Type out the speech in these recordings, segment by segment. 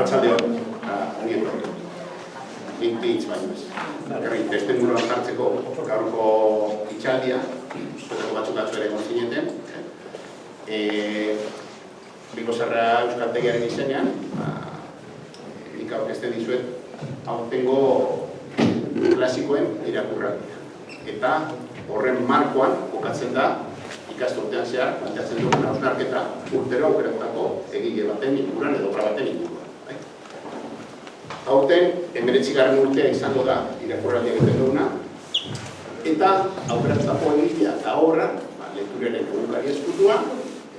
Arratsaldeon, ongi etorri. Hitz baino ez. Testuinguruan jartzeko gaurko hitzaldia, zuetako batzuk ere egon zineten. Bikosarra euskaltegiaren izenean, nik aurkezten dizuet aurtengo klasikoen irakurraldia. Eta horren markoan kokatzen da ikasturtean zehar planteatzen dugun hausnarketa urtero aukeratutako egile baten inguruan edo obra baten inguruan. Aurten, 19. urtea izango da irakurraldia egiten duguna, eta aukeratutako egilea eta obra, lekturaren egunkari ezkutua,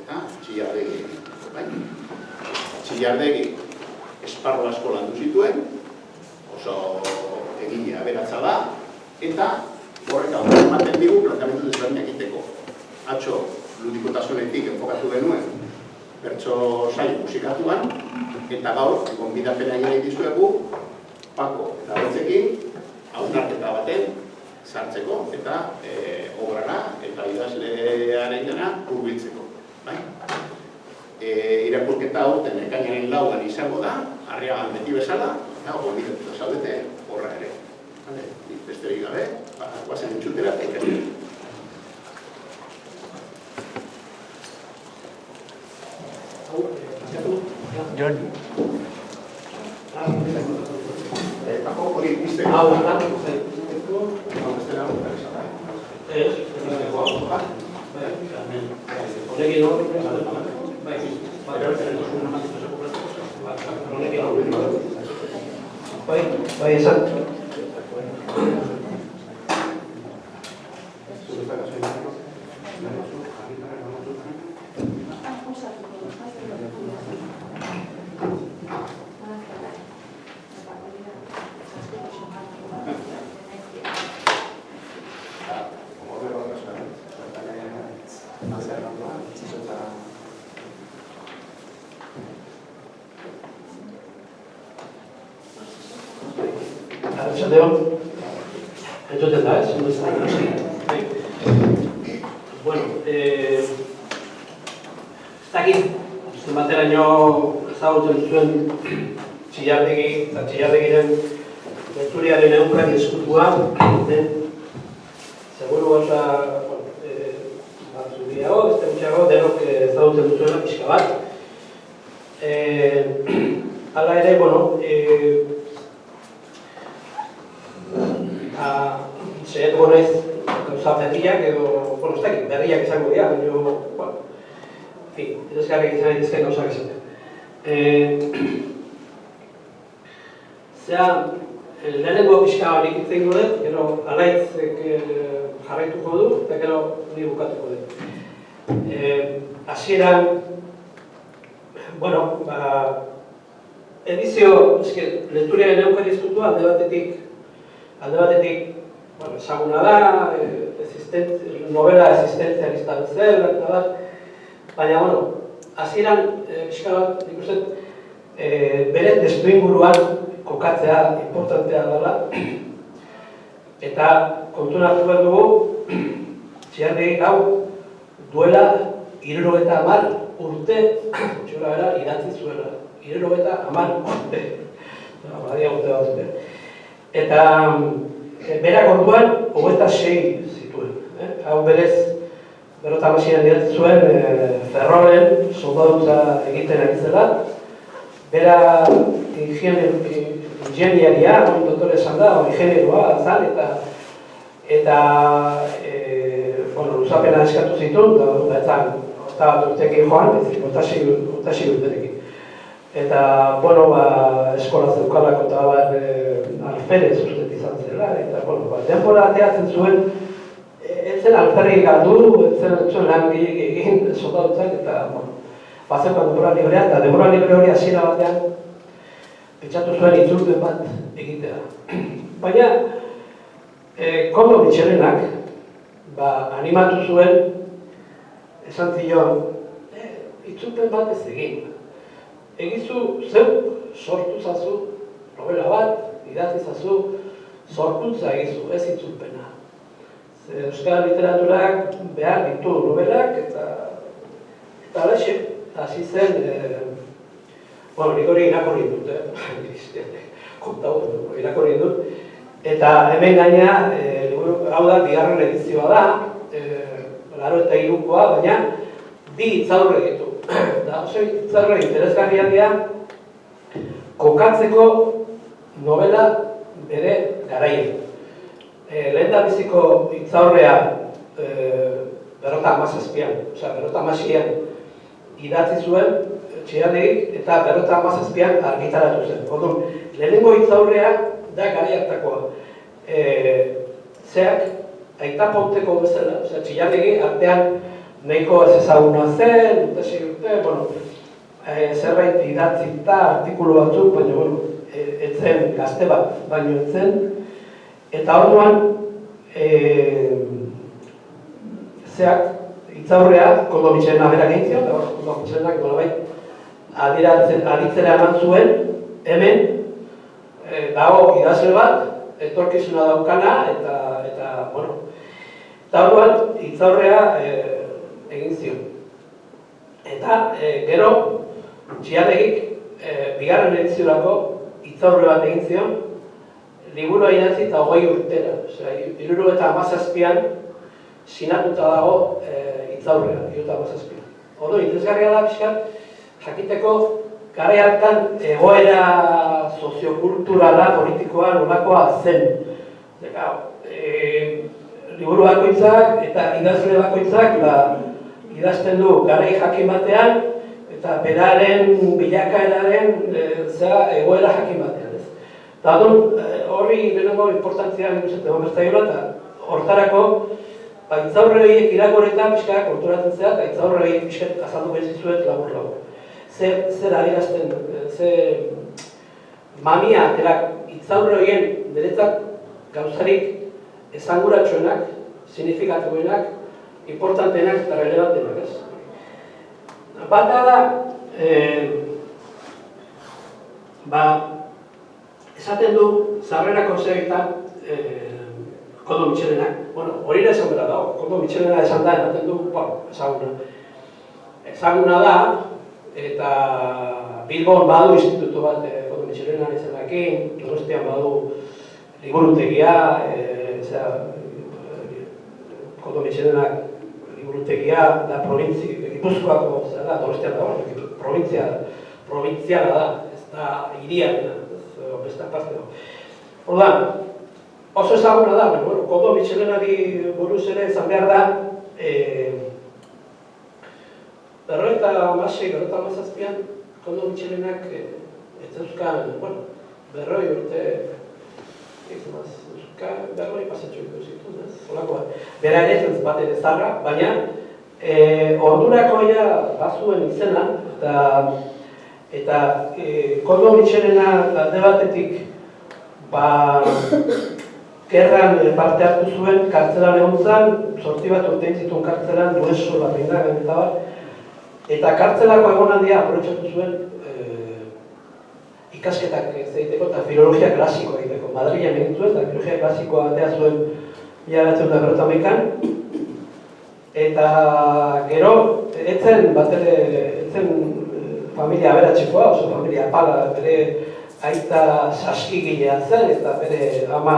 eta Txillardegi. Txillardegi esparru asko landu zituen, oso egilea aberatsa da, eta horrek aurre ematen digu planteamendu desberdinak egiteko. Atzo, ludikotasunetik enfokatu genuen bertso saio musikatuan, eta gaur, gonbidapena egin dizuegu, Pako eta Beltzekin hausnarketa baten sartzeko eta obrara eta idazlearen dena hurbiltzeko. Irakurketa aurten ekainaren 4 izango da, Arriagan beti bezala, eta gonbidatuta zaudete horra ere. Besterik gabe, guazen entzutera eta ikastera. Jon. Pako hori izte. Entzuten da, ez? Bueno, ez dakit, bateraino ezagutzen zuen Txillardegi eta Txillardegiren lekturiaren egunkari ezkutua, seguru gauza batzu gehiago, beste gutxiago, denok ezagutzen duzuela pixka bat. Hala ere, bueno, saiatuko naiz gauza berriak edo, ez dakit, berriak izango dira, baina, interesgarriak izan daitezke gauzak esaten. Lehenengo pixka nik hitz egingo dut, gero Alaitzek jarraituko du, eta gero ni bukatuko dut. Hasieran, bueno, edizio, lekturiaren egunkari ezkutua alde batetik, ezaguna da, novela existentzialista bezala, eta bat, baina, hasieran, pixka bat, nik uste, bere testuinguruan kokatzea importantea dela, eta kontuen hartu behar dugu, Txillardegi hau duela 70 urte, txura bera, idatzi zuela. 70 urte. Badia urte bat zuten. Eta berak orduan 26 zituen. Hau berez, 58an idatzi zuen Ferrolen soldadutza egiten ari zela. Bera ingeniaria, doktore esan da, ingenieroa zan, eta luzapena eskatu zituen, eta bat urtekin joan, otasi urterekin. Eta, eskola zeukalako eta alferez ustet izan zela, eta, denbora ateatzen zuen, ez zen alferrik galdu, ez zen lan egin soldadutzak, eta, bazeukan denbora librea, eta denbora libre hori hasiera batean, pentsatu zuen itzulpen bat egitea. Baina, Koldo Mitxelenak, animatu zuen, esan zion, itzulpen bat ez egin. Egizu zeuk sortu zazu, novela bat, idatzi zazu, sorkuntza egizu, ez itzulpena. Euskal literaturak behar ditu nobelak, eta halaxe, hasi zen Bueno, nik hori irakurri dut, kontau, irakurri dut. Eta hemen gaina, hau da, bigarren edizioa da, 83koa, baina bi hitzaurre ditu. Da, oso hitzaurre interesgarriak dira, kokatzeko novela bere garaian. Lehendabiziko hitzaurrea 57an idatzi zuen Txiandegik eta 57an argitaratu zen. Orduan, lehenengo hitzaurrea da garai hartakoa. Zeak Aita Ponteko bezala, Txiandegi artean nahiko ez ezaguna zen, zerbait idatzita artikulu batzuk, baina etzen gazte bat, baino etzen. Eta orduan, zeak hitzaurrea Koldo Mitxelena berak egin zion, eta Koldo Mitxelenak nolabait aditzera eman zuen, hemen dago idazle bat, etorkizuna daukana, eta orduan hitzaurrea egin zion. Eta gero, Txiandegik bigarren ediziorako hitzaurre bat egin zion, liburua idatzi eta 20 urtera. 77an sinatuta dago hitzaurrea, 77an. Orduan, interesgarria da pixkat, jakiteko garai hartan egoera soziokulturala, politikoa, nolakoa zen. Liburu bakoitzak eta idazle bakoitzak idazten du garai jakin batean eta beraren bilakaeraren egoera jakin batean. Eta horri lehenengo importantzia eman bertzaiola eta hortarako hitzaurre horiek irakurreta pixka konturatzen zera eta hitzaurre horiek pixka azaldu behizizuet labur-labur. Zer adierazten, mamia hitzaurre horien niretzat gauzarik esanguratsuenak, signifikatuenak, importanteenak eta relevantenak, ez? Bata da, esaten du sarrerako zegetan Koldo Mitxelenak, hori da esan bera dago, Koldo Mitxelena esan da, ematen du, ezaguna. Ezaguna da, eta Bilbon badu institutu bat Koldo Mitxelena izenakin, Donostian badu liburutegia, Koldo Mitxelenak liburutegia da Gipuzkoako, Donostian dago, provintziala da, ez da hiriarena, beste parte dago. Orduan, oso ezaguna da, Koldo Mitxelenari buruz ere izan behar da, 57an Koldo Mitxelenak ez zeuzkan, 40 urte, berroi pasatxo ikusitu, zolakoa. Bera ere ez bat ere zarra, baina ordurako bazuen izena, eta Koldo Mitxelena alde batetik gerran parte hartu zuen, kartzelan egon zen, 8 bat urtein zituen kartzelan, Dueso, Larrindagan eta bat, eta kartzelako egonaldia aprobetxatu zuen ikasketak egiteko eta filologia klasikoa egiteko. Madrilen egin zuen, eta filologia klasikoa atea zuen 1951an, eta gero, etzen familia aberatsekoa, oso familia apala, bere aita saskigilea zen, eta bere ama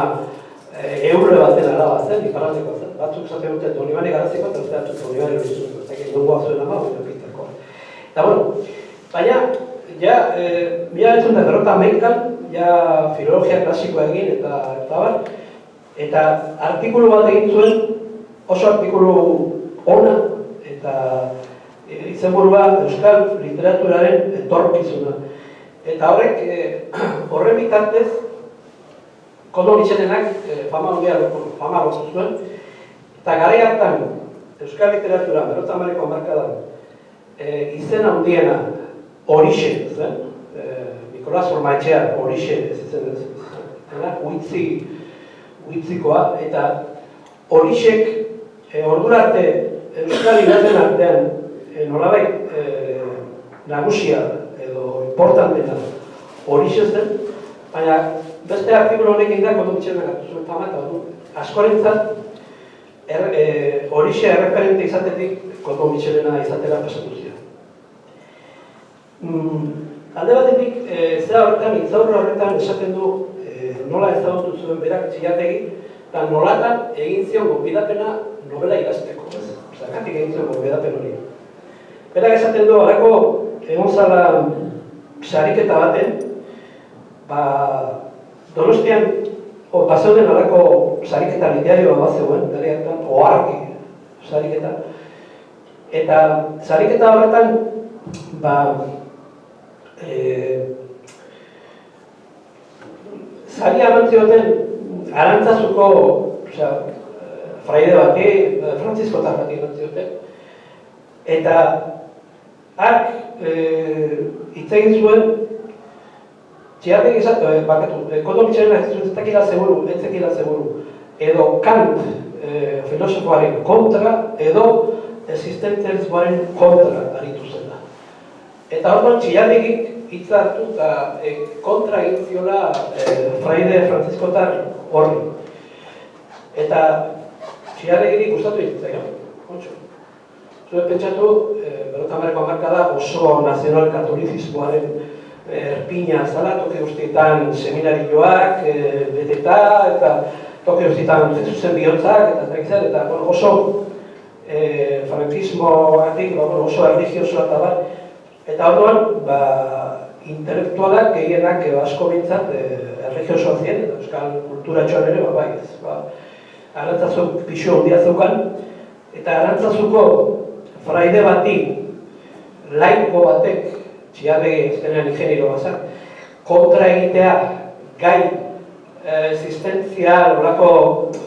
eurre baten araba zen, iparraldeko zen. Batzuk zaten dute Donibane Garaziko, eta uste dut Donibane Loizuko, eta egin dugu zuen ama, Pitakoa. Eta baina, 1951an, filologia klasikoa egin, eta artikulu bat egin zuen, oso artikulu ona, eta izenburua Euskal literaturaren etorkizuna. Eta horren bitartez, Koldo Mitxelenak fama lortu zuen, eta garai hartan Euskal literatura, 50ko hamarkadan, izen handiena Horixe zen, Nikolas Ormaetxea Horixe zen, Uitzikoa, eta Horixek ordura arte Euskal idazlen artean nolabait nagusia edo importantena Horixe zen, baina beste artikulu honekin da Koldo Mitxelenak hartu zuen fama, eta askorentzat Horixe erreferente izatetik Koldo Mitxelena izatera pasatu ziren. alde batetik, hitzaurre horretan esaten du nola ezagutu zuen berak Txillategi, eta nolatan egin zion gonbidapena novela idazteko. Zergatik egin zion gonbidapen hori. Berak esaten du, horreko egon zala sariketa baten, Donostian bazeuden horreko sariketa literarioa bat zegoen, gareatan, oharki sariketa. Eta sariketa horretan, saria eman zioten Arantzazuko fraide bati, frantziskotar bati eman zioten. Eta hark hitz egin zuen, Txillategi Koldo Mitxelena ez zekila seguru, edo Kant filosofoaren kontra, edo existentzialismoaren kontra aritu zela. Eta orduan Txillategi hitz hartu eta kontra egin ziola fraide frantziskotar horri. Eta Txillategi gustatu egin zaio, kontxo. Zue pentsatu, berrotamarreko hamarkada oso nazional-katolizismoaren erpina zala, toki guztietan seminarioak beteta, eta toki guztietan zuzen bihotzak, eta oso frankismoatik oso erlijiosoa eta bar. Eta orduan, intelektualak gehienak asko bintzat erlijiosoa ziren, eta euskal kulturatxoan ere, bai ez. Arantzazuk pixo handia zeukan, eta Arantzazuko fraide bati, laiko batek, Txillategi ezkenean ingeniero bazan, kontra egitea gai existentzial, horako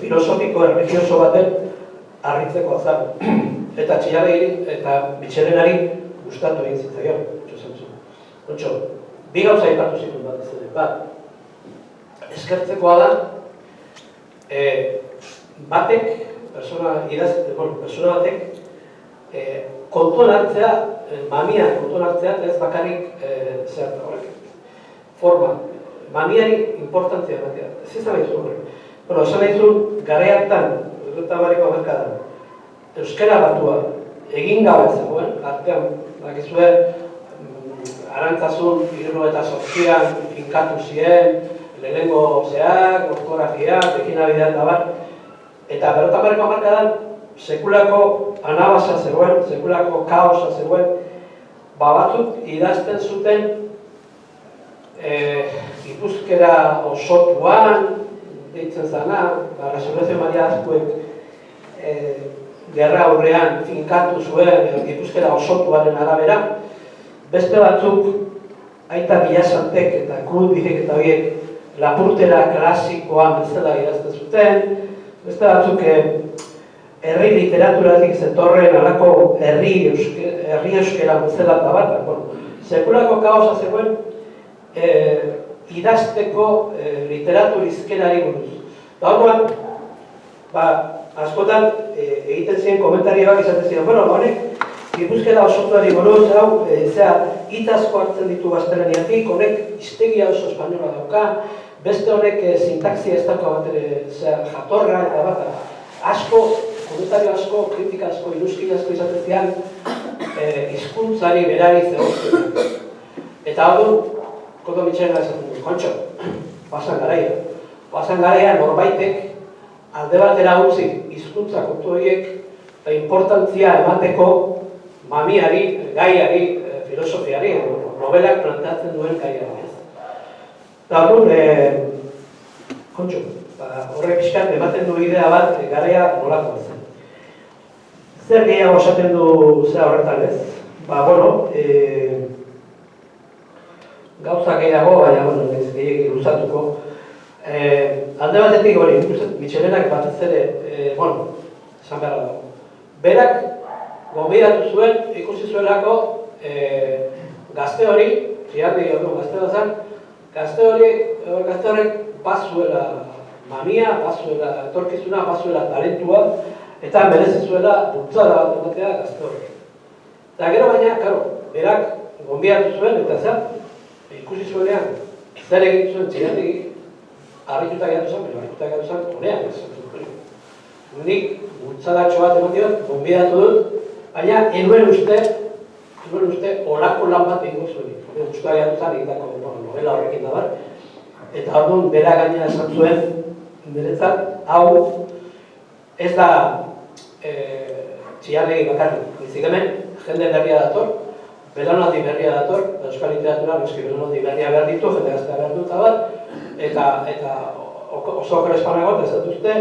filosofiko erlijioso baten harritzeko azan. Eta Txillategi eta Mitxelenari gustatu egin zitzaion, Kontxo, bi gauza aipatu zituen bat ez ere. Bat, eskertzekoa da, persona batek, kontuan hartzea, mamia kontuan hartzea, ez bakarrik zerta horrek. Forma, mamiari importantzia batea. Ez izan nahi zuen horrek. Esan nahi zuen, gareatan, berrotamarreko hamarkadan, euskara batua egin gabe zegoen, artean, bakizue, Arantzazun, 1908an finkatu ziren, lehenengo zeak, ortografia, pekinabidea eta bar. Eta berrotamarreko hamarkadan, sekulako anabasa zegoen, sekulako kaosa zegoen, batzuk idazten zuten Gipuzkera osotuan, deitzen zana, Resurrezio Maria Azkuek gerra aurrean finkatu zuen Gipuzkera osotuaren arabera. Beste batzuk, Aita Bilasantek eta Krudbigek eta horiek Lapurtera klasikoan bezala idazten zuten. Beste batzuk, herri literaturatik zetorren alako herri euskera bezala eta bat. Sekulako kaosa zegoen idazteko literaturizkerari buruz. Eta horrean, askotan egiten ziren komentarioak izaten ziren, honek, Gipuzkera osotuari buruz, hitz asko hartzen ditu gaztelaniatik, honek hiztegia oso espainola dauka, beste honek sintaxia ez dauka bat ere jatorra eta bat, asko, komentario asko, kritika asko, iruzkin asko izaten zian, hizkuntzari berari zegoen. Eta hau Koldo Mitxelena esaten du, Kontxo, pasan garaia norbaitek alde batera utzi hizkuntza kontu horiek eta importantzia emateko mamiari, gaiari, filosofiari, nobelak planteatzen duen gaiari. Eta Kontxo, horrek pixkat ematen du idea bat garaia nolakoa zen. Zer gehiago esaten du zera horretan ez? Gauza gehiago, baina ez gehiagik luzatuko. Alde batetik hori, Mitxelenak batez ere, esan behar dago. Berak, gonbidatu zuen, ikusi zuelako, gazte hori, Txillategi hori gazte bazan, gazte horrek bazuela mamia, bazuela etorkizuna, bazuela talentua, eta merezi zuela bultzada bat ematea gazte hori. Eta gero baina, berak gonbidatu zuen, eta ikusi zuenean, zer egin zuen Txillategi, harrituta geratu zen, honean ez zuen. Nik bultzadatxo bat ematen dut, gonbidatu dut, baina enuen uste zuen uste olako lan bat egingo zuen. Guztua gehiatutan egitako novela horrekin da bat. Eta orduan bera gaina esan zuen, niretzat, hau ez da Txillardegi bakarrik. Bizik hemen, jende berria dator, belaunaldi berria dator, euskal literatura noski belaunaldi berria behar ditu, jende gaztea behar dut bat, eta oso okero espanagot ez dutuzte,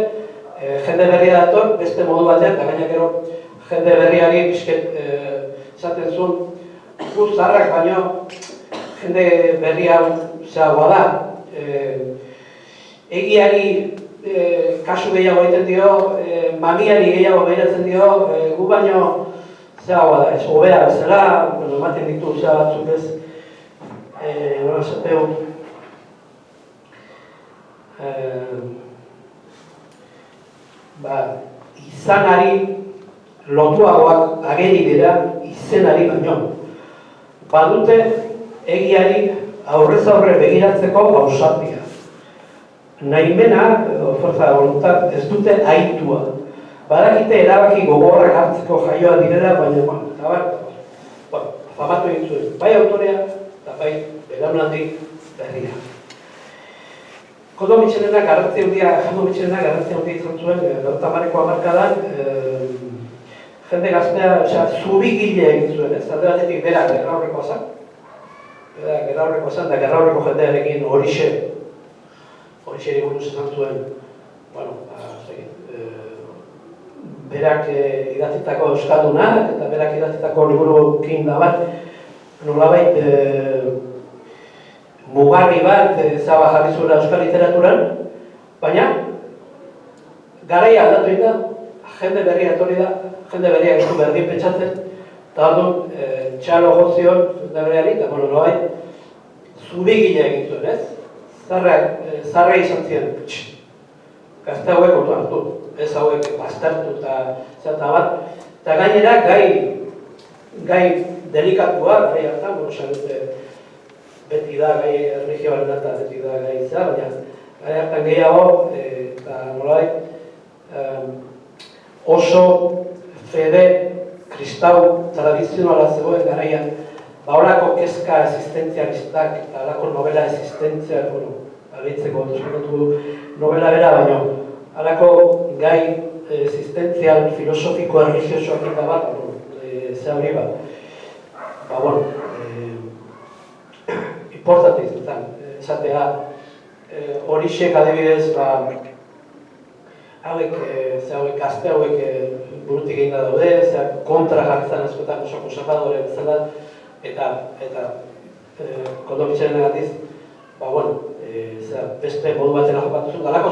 jende berria dator, beste modu batean, eta gaina gero jende berriari bizket esaten zuen, guz zaharrak baino jende berria zeagoa da. Egiari kasu gehiago egiten dio, mamiari gehiago behiratzen dio, gu baino zeagoa da, ez hobea bezala, ematen ditu zea batzuk ez, nola esateu, izanari lotuagoak ageri dira izenari baino. Badute egiari aurrez aurre begiratzeko ausardia. Nahimena, edo fuerza de voluntad, ez dute aitua. Badakite erabaki gogorrak hartzeko jaioa direla, baina, famatu egin zuen, bai autorea eta bai belaunaldi berria. Koldo Mitxelena garrantzia handia izan zuen, bertamareko hamarkadan, jende gaztea, zubigile egin zuen, ez? Alde batetik berak gerraurrekoa zan. Gerraurrekoa zan, da gerraurreko jendearekin horixe buruz esan zuen, berak idatzitako euskaldunak eta berak idatzitako liburuekin da bat, nolabait mugarri bat zaba jarri zuela euskal literaturan, baina garaia aldatu egin da, jende berria etorri da, jende berria ez du berdin pentsatzen, eta orduan txalo gozion jende berriari, eta nolabait zubigile egin zuen, ez? Zarra izan ziren, gazte hauek otu hartu, ez hauek baztertu eta bat, eta gainera gai delikatua, gai hartan, beti da gai erlijioaren eta beti da gai izan, baina gai hartan gehiago, eta nolabait, oso fede kristau tradizionala zegoen garaian, horako kezka existentzialistak eta horako novela existentzial, abitzeko eskatutu novela bera, baina horako gai existentzial, filosofiko, erlijiosoak eta bat, ze hori bat. Importante izan, esatea, horixek adibidez, hauek gazte hauek burutik egin da daude, kontra jartzen askotan oso konservadore bezala, eta Koldo Mitxelena gatiz, beste modu batera jokatu zuen, galako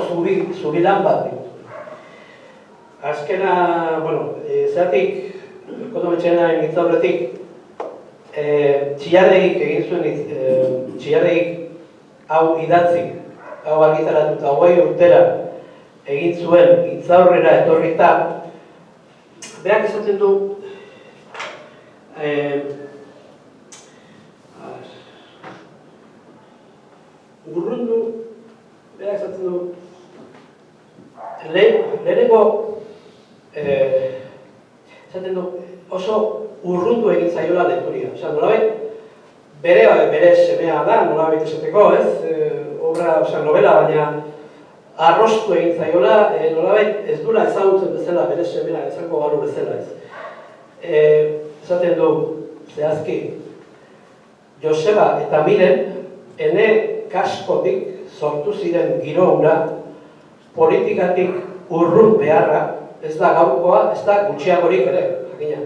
zubi lan bat ditu. Azkena, zeratik, Koldo Mitxelenaren hitz aurretik, Txillardegik egin zuen, Txillardegik hau idatzik, hau argitaratu eta 20 urtera egin zuen hitz aurrera etorrita, berak esaten du, urrundu, berak esaten du, lehenengo, esaten du, oso urrundu egin zaiola lektoria. Osa, nolabait, bere semea da, nolabait esateko, ez? Obra, novela, baina arrostu egin zaiola, nolabait, ez dula ezagutzen bezala, bere semea, ezango galu bezala, ez? Esaten du, zehazki, Joseba eta Miren, ene kaskotik sortu ziren giroura, politikatik urrun beharra, ez da gaurkoa, ez da gutxiagorik ere, jakina.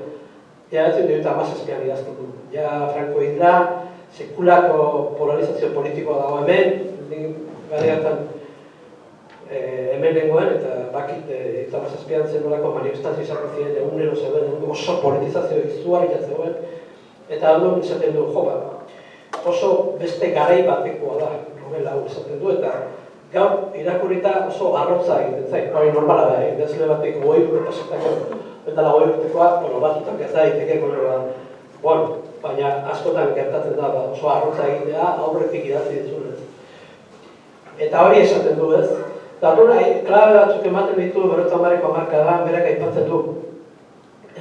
Ja, ez dut amazazkean idaztuko. Ja, Franco Indra, sekulako polarizazio politikoa dago hemen, gareatan hemen nengoen, eta bakit eta amazazkean zen nolako manifestazio izan ziren, egunero zegoen, oso politizazio izugarria zegoen, eta hau esaten du, oso beste garai batekoa da, novela hau esaten du, eta gaur irakurrita oso arrotza egiten zait, hori normala da, idazle batek 20 urte pasatako, eta 20 urtekoa, batzutan gerta daiteke, baina askotan gertatzen da, oso arrotza egitea aurretik idatzi dizunez. Eta hori esaten du ez, eta klabe batzuk ematen ditu, 50 hamarkadan, berak aipatzen du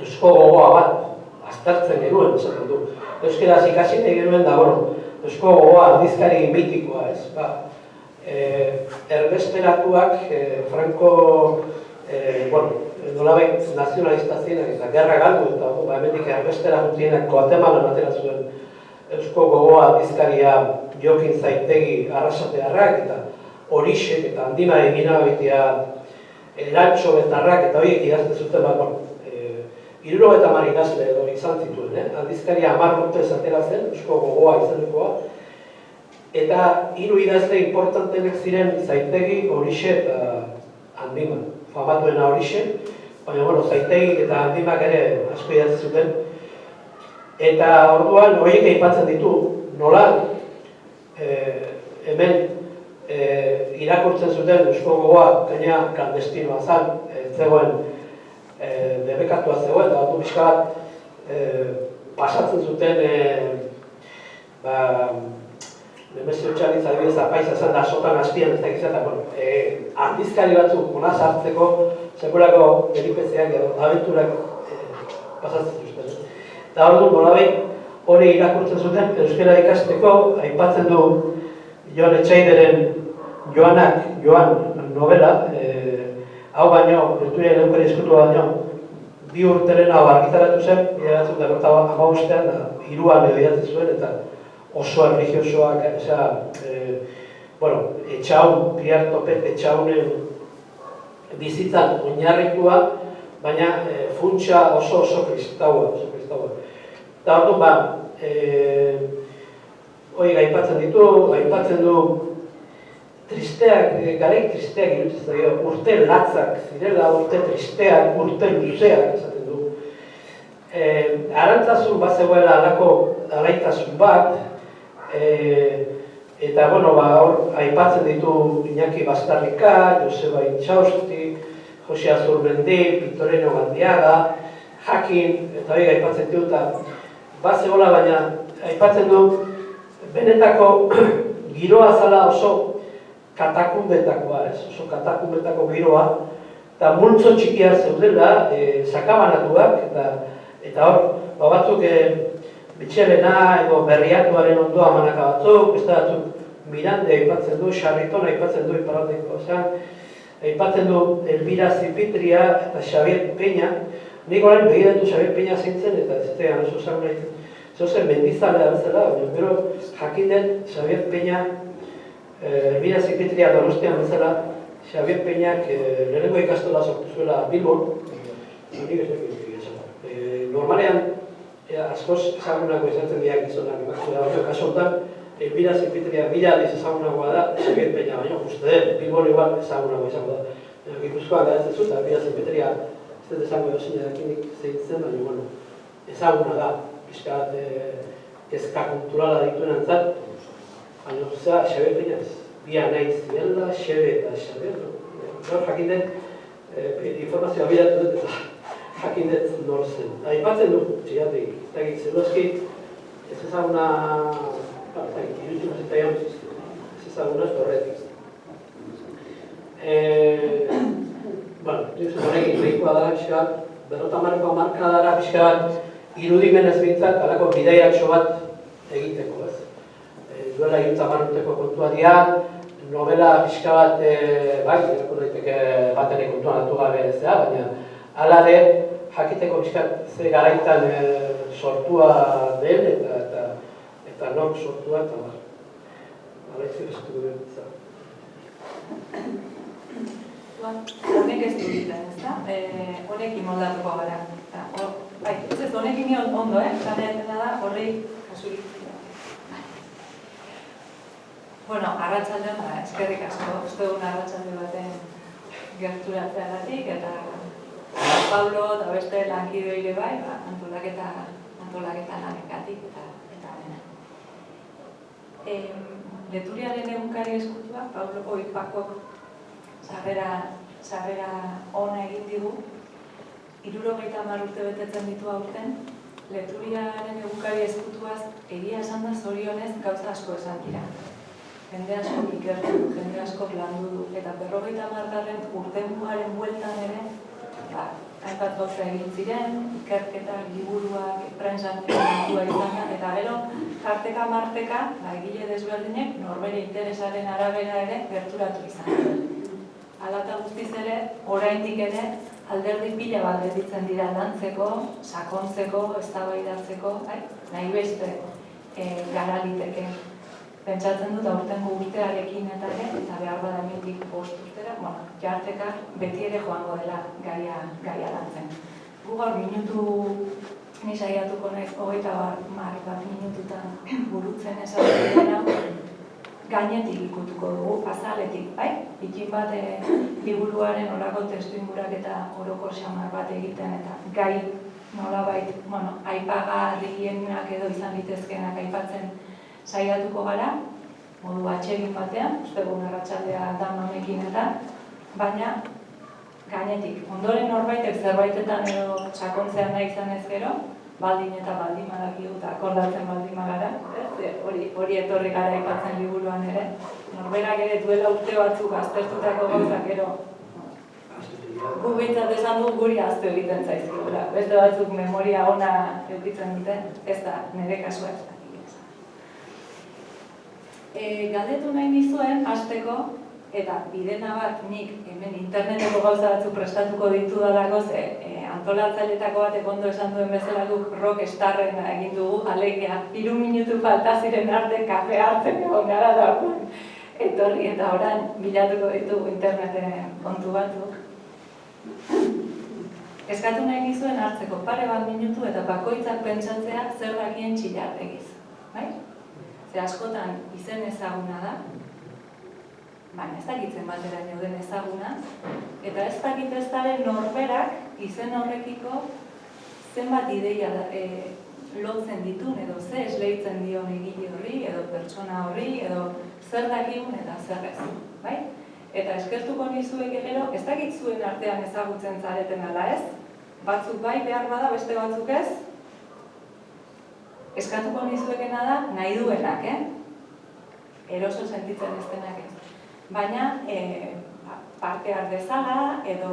eusko gogoa bat, aztertzen genuen, esaten du. Euskaraz ikasi nahi genuen da, Eusko Gogoa aldizkari mitikoa, ez? Erbesteratuak, Franco, nolabait nazionalista zirenak eta gerra galdu eta hemendik erbesteratu zirenak Guatemalan atera zuen Eusko Gogoa aldizkaria Jokin Zaitegi arrasatearrak eta Horixek eta Handima Eginagabitia Elantxo Betarrak eta horiek idazte zuten bat, 70 idazle edo izan zituen, aldizkaria 10 urtez atera zen, Eusko Gogoa izanekoa, eta 3 idazle importantenek ziren Zaitegi, Horixe eta Handima, famatuena Horixe, baina Zaitegi eta Handimak ere asko idatzi zuten, eta orduan horiek aipatzen ditu, nola hemen irakurtzen zuten Eusko Gogoa gaina klandestinoa zen, zegoen debekatua zegoen, eta ordu pixka bat pasatzen zuten Nemezio Txalitz adibidez apaiza zen da sotan azpian ez dakiz eta aldizkari batzuk hona sartzeko sekulako peripeziak edo abenturak pasatzen zuten. Eta orduan nolabait hori irakurtzen zuten euskara ikasteko, aipatzen du Jon Etxaideren Joan novela, hau baino, kulturien eukari eskutua baino, 2 urteren hau argitaratu zen, idatzen da 15ean, 3an edo idatzen zuen, eta oso erligiosoak, Etxaun, Pierre Topet Etxaunen bizitzan oinarrikua, baina funtsa oso kristaua. Eta orduan, hori aipatzen du tristeak, garai tristeak irutzen zaio, urte latzak zirela, urte tristeak, urte luzeak esaten du. Arantzasun bat zegoela alako alaitasun bat, eta hor aipatzen ditu Iñaki Bastarrika, Joseba Intxausti, Jose Azurmendi, Pitoreno Gandiaga, Jakin, eta hori aipatzen ditu, eta bat zegoela baina aipatzen du benetako giroa zala oso katakumbetakoa, oso katakumbetako giroa, eta multzo txikia zeudela, sakabanatuak, eta hor, batzuk Bitxelena edo berriatuaren ondoa manaka batzuk, beste batzuk Mirande aipatzen du, Xarriton aipatzen du iparraldeko, aipatzen du Elvira Zipitria eta Xavier Peña, nik orain begiratu Xavier Peña zeintzen eta ez zetean oso zagun nahi zen mendizalea bezala, gero jakin den Xavier Peña, Elvira Zipitria Donostian bezala, Xavier Peñak lehenengo ikastola sortu zuela Bilbon, nik ez dut esan. Normalean, askoz ezagunako izaten diak gizonak, baina kaso honetan, Elvira Zipitria bila adiz ezagunagoa da, Xavier Peña, baina uste den, Bilbon igual ezagunagoa izango da. Gipuzkoak da ez dezut, Elvira Zipitria ez dut esango dozina dakinik zehitzen, baina ezaguna da, pixka bat kezka kulturala dituen antzat, baina Xavier Peña ez, bia nahi zirela, Xebe eta Xavier, gaur jakin den informazioa bilatu dut eta jakin dut nor zen. Aipatzen du, txigatik, ez dakit zeluzki, ez ezaguna, irutzen zitaian, ez ezaguna ez horretik. Honekin nahikoa dara pixka bat, 50ko markadara pixka bat, irudimenez bintzat, alako bidaiatxo bat egiteko, ez? Duela 30 urteko kontua dira, novela pixka bat, irakur daiteke baten kontuan hartu gabe ez da, baina hala ere, jakiteko pixkat ze garaitan sortua den eta nork sortua eta hala izkipesatu duen izan. Honek ez du egiten, ez da? Honekin moldatuko gara. Ez honekin ondo, zaneetena da, horri kasurik. Arratsaldean, eskerrik asko, uste dugun arratsalde baten gerturatzeagatik eta Pablo eta beste lankide ere bai, antolaketa lanengatik eta dena. Leturiaren egunkari eskutua, Pablo Pakok sarrera ona egin digu, 70 urte betetzen ditu aurten, Leturiaren egunkari eskutuaz egia esan da zorionez gauza asko esan dira. Jende asko ikertu du, jende asko landu du, eta 50. urtemugaren bueltan ere, hainbat gauza egin ziren, ikerketak, liburuak, prentsan egitua izan da, eta gero, tarteka marteka, egile desberdinek norbere interesaren arabera ere gerturatu izan. Hala eta guztiz ere, oraindik ere, alderdi pila bat gelditzen dira lantzeko, sakontzeko, eztabaidatzeko, nahi beste gara liteke. Pentsatzen dut aurtengo urtearekin eta behar bada hemendik 5 urtera, jarteka beti ere joango dela gaia lantzen. Gu gaur minutu, ni saiatuko naiz 30 minututan burutzen esaten gainetik ikutuko dugu, azaletik, bai? Ikin bat liburuaren olako testuingurak eta oroko xamar bat egiten eta gai nolabait, aipagarrienak edo izan litezkenak aipatzen saiatuko gara, modu atsegin batean, ustegun arratsaldea da mamekin eta, baina gainetik. Ondoren norbaitek zerbaitetan edo sakontzean nahi izan ez gero, baldin eta baldin badakigu eta akordatzen baldin bagara, hori etorri gara aipatzen liburuan ere, norberak ere duela urte batzuk aztertutako gauzak gero, gu behintzat esan du guri ahaztu egiten zaizkigula. Beste batzuk memoria ona edukitzen dute, ez da nire kasua ez da. Galdetu nahi nizuen, hasteko, eta bidena bat nik hemen interneteko gauza batzuk prestatuko ditu dalako, ze antolatzailetako batek ondo esan duen bezala guk rockstarren egin dugu, alegia 3 minutu falta ziren arte kafe hartzen egon gara dagoen. Etorri eta orain bilatuko ditugu interneten kontu batzuk. Eskatu nahi nizuen hartzeko pare bat minutu eta bakoitzak pentsatzea zer dakien txillartegiz. Bai? Ze askotan izen ezaguna da, baina ez dakitzen batera jauden ezaguna, eta ez dakit ez daren norberak izen horrekiko zenbat ideia lotzen ditun, edo ze esleitzen dion egile horri, edo pertsona horri, edo zer dakigun eta zer ez. Bai? Eta eskertuko nizuek gero, ez dakit zuen artean ezagutzen zareten ala ez, batzuk bai behar bada, beste batzuk ez, eskatuko nizuekena da nahi duenak, eroso sentitzen ez denak ez. Baina, parte ardezala, edo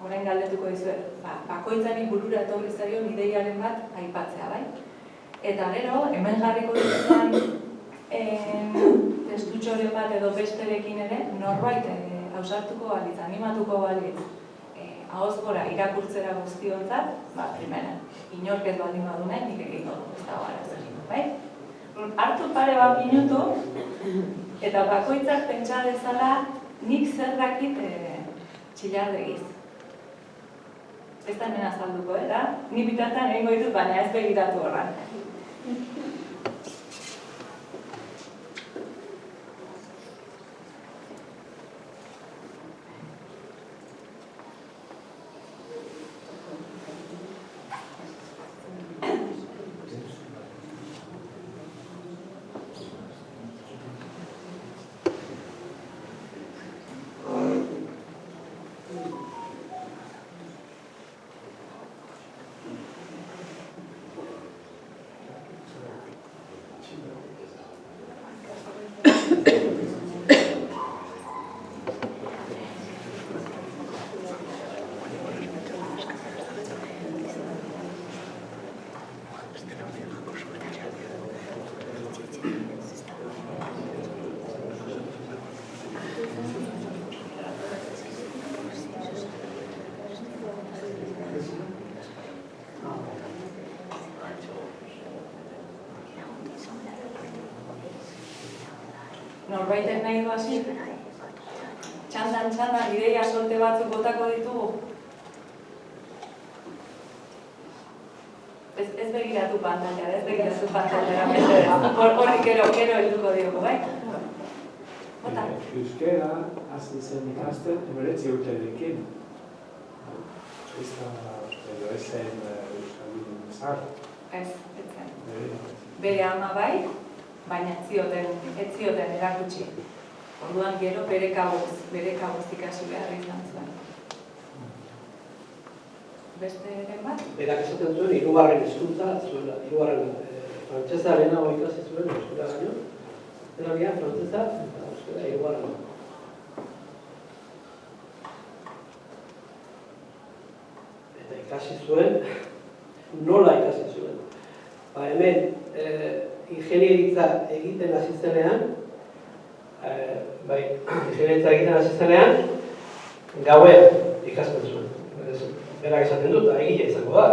orain galdetuko dizuet, bakoitzari burura etorri zaion ideiaren bat aipatzea, bai? Eta gero, hemen jarriko dituan testutxoren bat edo besterekin ere, norbait ausartuko balitz, animatuko balitz, ahoz gora irakurtzera guztiontzat, primera, inork ez baldin badu nahi, nik egingo du, ez dago arazorik, bai? Hartu pare bat minutu, eta bakoitzak pentsa dezala nik zer dakit txillardegiz. Ez da hemen azalduko, eta ni bitartan egingo ditut, baina ez begiratu horran. Norbaitek nahi du hasi? Txandan, ideia solte batzuk botako ditugu? Ez begiratu pantalla, horri gero helduko diogu, bai? Bota? Euskera hasi zen ikasten 19 urterekin. Ez zen euskaldun zara. Ez zen. Bere ama bai, baina ez zioten erakutsi. Orduan gero bere kabuz ikasi behar izan zuen. Beste eren bat? Berak esaten zuen, 3. hizkuntza zuela, 3. frantsesa lehenago ikasi zuen, euskara baino. Zeragia, frantsesa eta euskara 3. zuen, nola ikasi zuen. Hemen, ingenieritza egiten hasi zenean, gauean ikasten zuen. Berak esaten dut, egile izango da.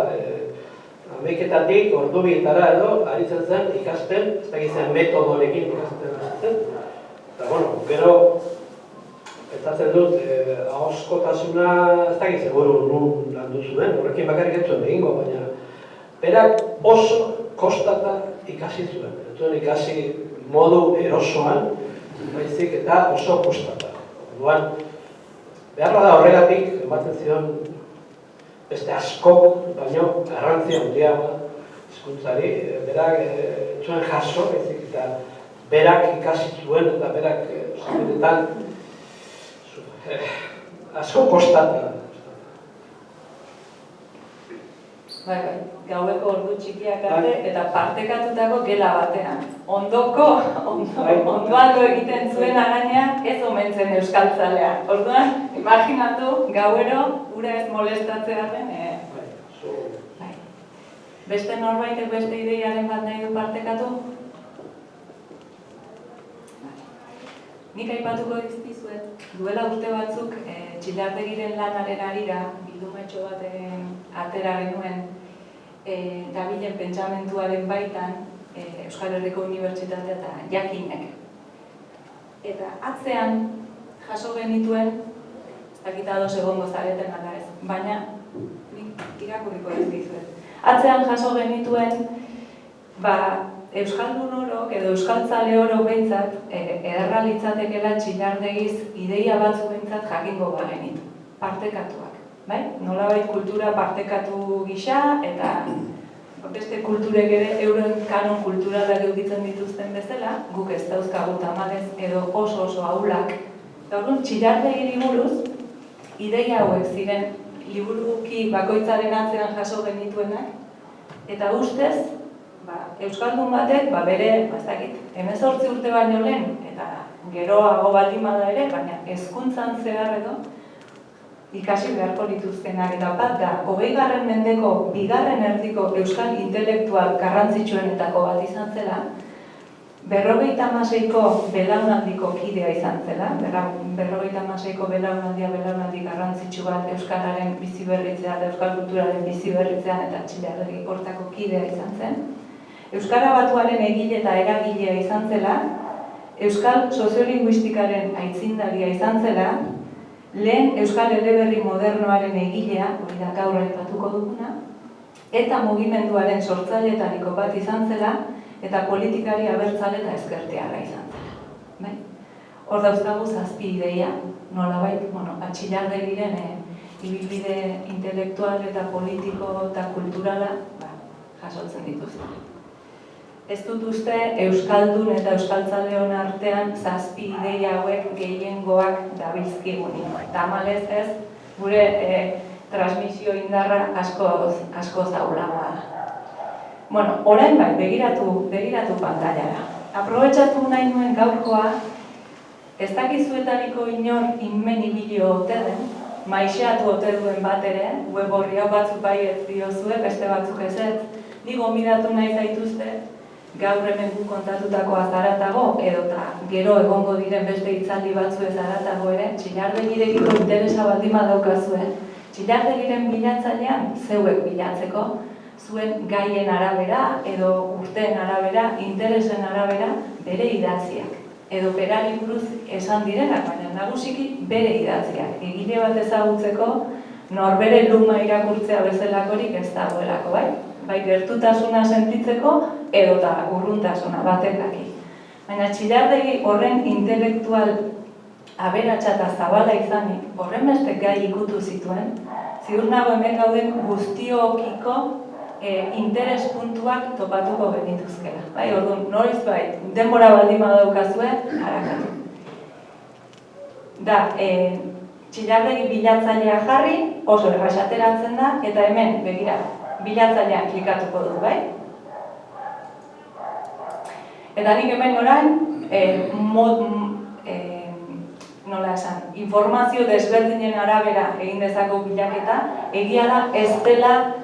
11:00 ordu bietara edo aritzen zen ikasten, ez dakit zen metodorekin ikasten hasi zen. Eta, bueno, gero, pentsatzen dut, ahoskotasuna, ez dakit seguru nun landu zuen, horrekin bakarrik ez zuen egingo, baina berak oso kostata ikasi zuen. Ez zuen ikasi modu erosoan, baizik eta oso kostata. Orduan, beharra da horregatik, ematen zion beste askok, baino garrantzia handiagoa hizkuntzari, berak zuen jaso, baizik eta berak ikasi zuen eta berak benetan asko kostata. Bai, gaueko ordu txikiak arte eta partekatutako gela batean. Ondoan egiten zuen araña ez omentzen euskaltzalea. Orduan, imaginatu, gauero, ura ez molestatzearen. Beste norbaitek beste ideiaren bat nahi du partekatu? Nik aipatuko dizkizuet, duela urte batzuk Txilardegiren lanaren arira, bildumetxo baten atera genuen, dabilen pentsamentuaren baitan, Euskal Herriko Unibertsitatea eta Jakinek. Eta atzean jaso genituen, ez dakit ados egongo zareten ala ez, baina nik irakurriko dizkizuet. Atzean jaso genituen, Euskaldun orok edo euskaltzale orok behintzat ederra litzatekeela Txilardegiz ideia batzu behintzat jakingo bagenitu, partekatuak. Nolabait kultura partekatu gisa eta beste kulturek ere euren kanon kulturalak edukitzen dituzten bezala, guk ez dauzkagu tamalez edo oso ahulak. Orduan, Txilardegiri buruz, ideia hauek ziren liburuki bakoitzaren atzean jaso genituenak, eta ustez, euskaldun batek, bere, 18 urte baino lehen, eta geroago baldin bada ere, baina hezkuntzan zehar edo, ikasi beharko lituzkenak. Eta bat da, 20. mendeko bigarren erdiko euskal intelektual garrantzitsuenetako bat izan zela, 56ko belaunaldiko kidea izan zela, 56ko belaunaldi garrantzitsu bat euskararen biziberritzean, euskal kulturaren biziberritzean eta Txilardegi hortako kidea izan zen. Euskara Batuaren egile eta eragilea izan zela, euskal soziolinguistikaren aitzindaria izan zela, lehen euskal eleberri modernoaren egilea, hori da gaur aipatuko duguna, eta mugimenduaren sortzaileetariko bat izan zela, eta politikari abertzale eta ezkertiarra izan zela. Hor dauzkagu 7 ideia, nolabait, Txilardegiren ibilbide intelektual eta politiko eta kulturala jasotzen dituzte. Ez dut uste euskaldun eta euskaltzaleon artean 7 ideia hauek gehiengoak dabilzkigunik. Tamalez ez, gure transmisio indarra asko zaulagoa da. Orain bai, begiratu pantailara. Aprobetxatu nahi nuen gaurkoa, ez dakizuetariko inor inmen ibilio ote den, maixeatu ote duen bat ere, web horri hau batzuk bai ez diozue, beste batzuk ez ez, ni gonbidatu nahi zaituzte, gaur hemen guk kontatutakoa zaratago, edo eta gero egongo diren beste hitzaldi batzu ez zaratago ere, Txilardegirekiko interesa baldin badaukazue, Txilardegiren bilatzailean zeuek bilatzeko, zuen gaien arabera, edo urteen arabera, interesen arabera, bere idatziak. Edo berari buruz esan direnak, baina nagusiki bere idatziak. Egile bat ezagutzeko, norbere luma irakurtzea bezalakorik ez dagoelako, bai gertutasuna sentitzeko, edo eta urruntasuna batek daki. Baina Txilardegi horren intelektual aberatsa eta zabala izanik, horren beste gai ikutu zituen, ziur nago hemen gauden guztiokiko interes puntuak topatuko genituzkela. Orduan, noiz denbora baldin badaukazue, harakatu. Da, Txilardegi bilatzailea jarri, oso erraxateratzen da, eta hemen, begira, bilatzailean klikatuko du, bai? Eta nik hemen orain, nola esan, informazio desberdinen arabera egin dezako bilaketa, egia da ez dela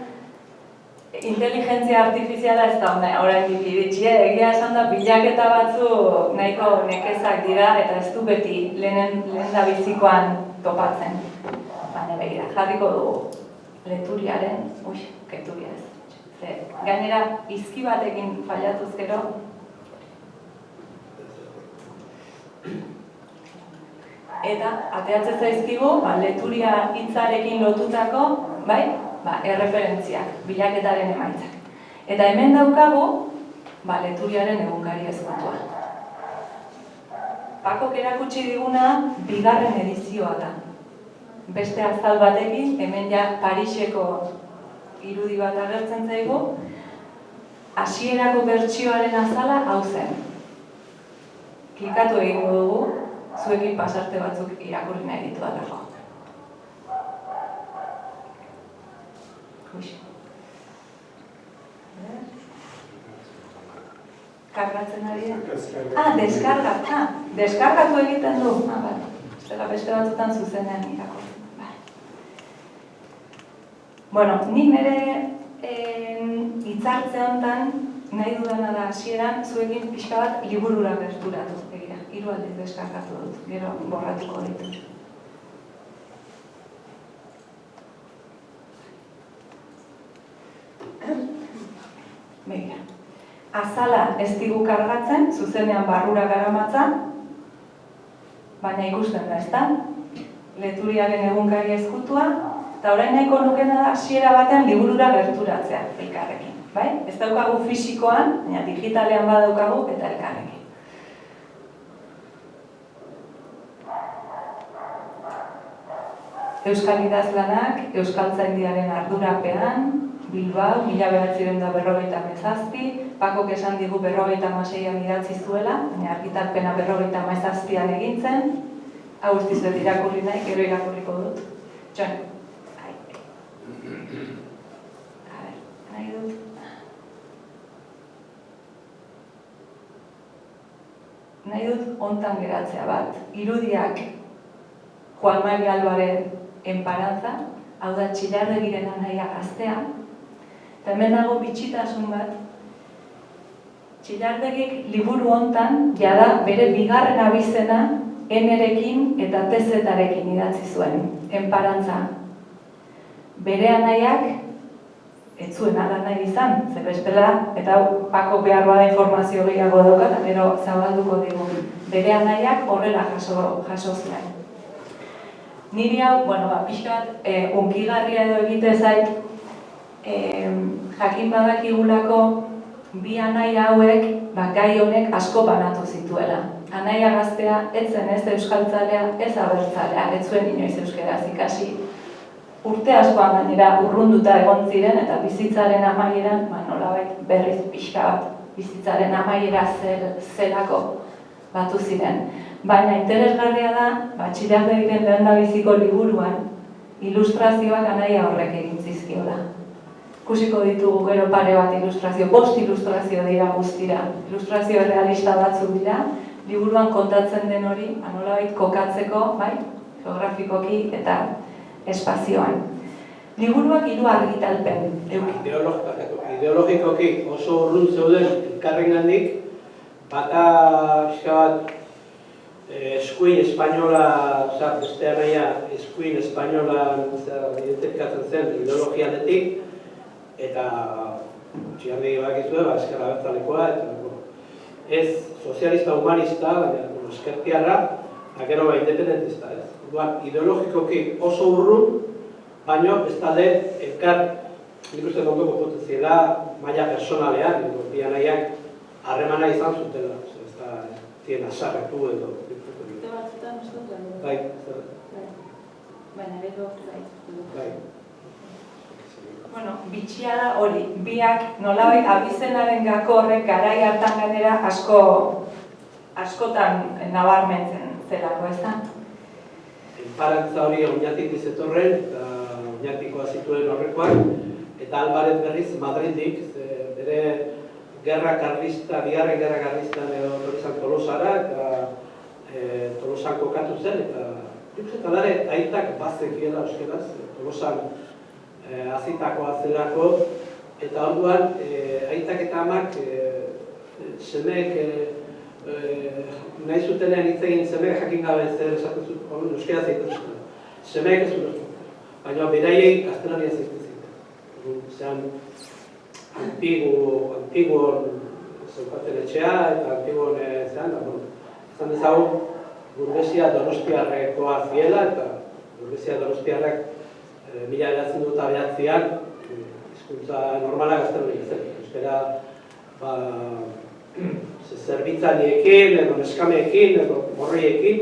inteligentzia artifiziala ez da oraindik iritsi, egia esan da bilaketa batzu nahiko nekezak dira eta ez du beti lehen da bizikoan topatzen. Baina begira, jarriko dugu leturiaren, keturia ez. Gainera, izki batekin fallatuz gero, eta ateatzen zaizkigu, leturia hitzarekin lotutako, erreferentziak, bilaketaren emaitzak. Eta hemen daukagu, leturiaren egunkari ezkontua. Pakok erakutsi diguna, 2. edizioa da. Beste azal batekin, hemen ja Pariseko irudi bat agertzen zaigu, hasierako bertsioaren azala hau zen. Klikatu egingo dugu, zuekin pasarte batzuk irakurri nahi ditu alako. Kargatzen ari da? Deskargatu egiten du. Zela beste batzutan zuzenean irakurri. Bueno, nik nire hitzartze honetan nahi dudana da hasieran zuekin pixka bat liburura gerturatu. Begira, 3 aldiz deskargatu dut, gero borratuko ditut. Begira, azala ez digu kargatzen, zuzenean barrura garamatza, baina ikusten da, ezta? Leturiaren egunkari ezkutua, eta orain nahiko nukena da hasiera batean liburura gerturatzea elkarrekin. Ez daukagu fisikoan, baina digitalean badaukagu eta elkarrekin. Euskal idazlanak, Euskaltzaindiaren ardurapean, Bilbao, 1957, Pakok esan digu 56an idatzi zuela, baina argitalpena 57an egin zen, hau ez dizuet irakurri nahi, gero irakurriko dut. Jon, nahi dut. Nahi dut hontan geratzea bat, irudiak Juan Mari Alboaren enparantza, hau da Txillardegiren anaia gaztea, eta hemen dago bitxitasun bat, Txillardegik liburu hontan, jada bere 2. abizena N-rekin eta TZ-rekin idatzi zuen, enparantza. Bere anaiak, ez zuen ala nahi izan, ze bestela, eta Pako behar bada informazio gehiago dauka, eta gero zabalduko digu. Bere anaiak horrela jaso zuen. Niri hau, pixkat, unkigarria edo egite zait, jakin badakigulako bi anaia hauek, gai honek asko banatu zituela. Anaia gaztea, ez zen ez euskaltzalea, ez abertzalea, ez zuen inoiz euskeraz ikasi. Urte askoan gainera urrunduta egon ziren eta bizitzaren amaieran, nolabait berriz pixka bat, bizitzaren amaiera zelako batu ziren. Baina interesgarria da, Txillardegiren lehendabiziko liburuan, ilustrazioak anaia horrek egin zizkiola. Ikusiko ditugu gero pare bat ilustrazio, 5 ilustrazio dira guztira. Ilustrazio realista batzuk dira, liburuan kontatzen den hori, nolabait kokatzeko, geografikoki eta espazioan. Liburuak 3 argitalpen. Ideologikoki oso urrun zeuden elkarrengandik, bata pixka bat eskuin espainola, beste anaia eskuin espainola identifikatzen zen ideologianetik, eta Txillardegi bakizue, ezker abertzalekoa, eta ez sozialista humanista, eskertiarra, eta gero independentista. Ideologikoki oso urrun, baina ez talde elkar nik uste kontuko potenziela maila personalean, bi anaiak harremana izan zutela, ez da zien asarretu edo. Urte batzutan uste dut? Bai. Baina gero bai. Bitxia da hori, biak nolabait abizenaren gako horrek garai hartan gainera askotan nabarmentzen zelako, ez da? Enparantza hori Oñatik izetorren, eta Oñatikoa zituen horrekoak, eta Albaret berriz Madridik, bere bigarren gerra karlistan edo Tolosara, eta Tolosan kokatu zen, eta Nik uste talare aitak bazekiela euskeraz, Tolosan azitakoa zelako, eta orduan aitak eta amak semeek nahi zutenean hitz egin semeek jakin gabe zer esaten zuten, euskera zeiten zuten. Semeek ez zuten. Baina beraiei gaztelania zeiten zuten. Zean, antiguon zeukaten etxea eta antiguon zean, izan dezagun, burgesia donostiarrekoa ziela eta burgesia donostiarrak 1909an hizkuntza normala gaztelania zen. Euskara zerbitzaileekin, edo neskameekin, edo morriekin,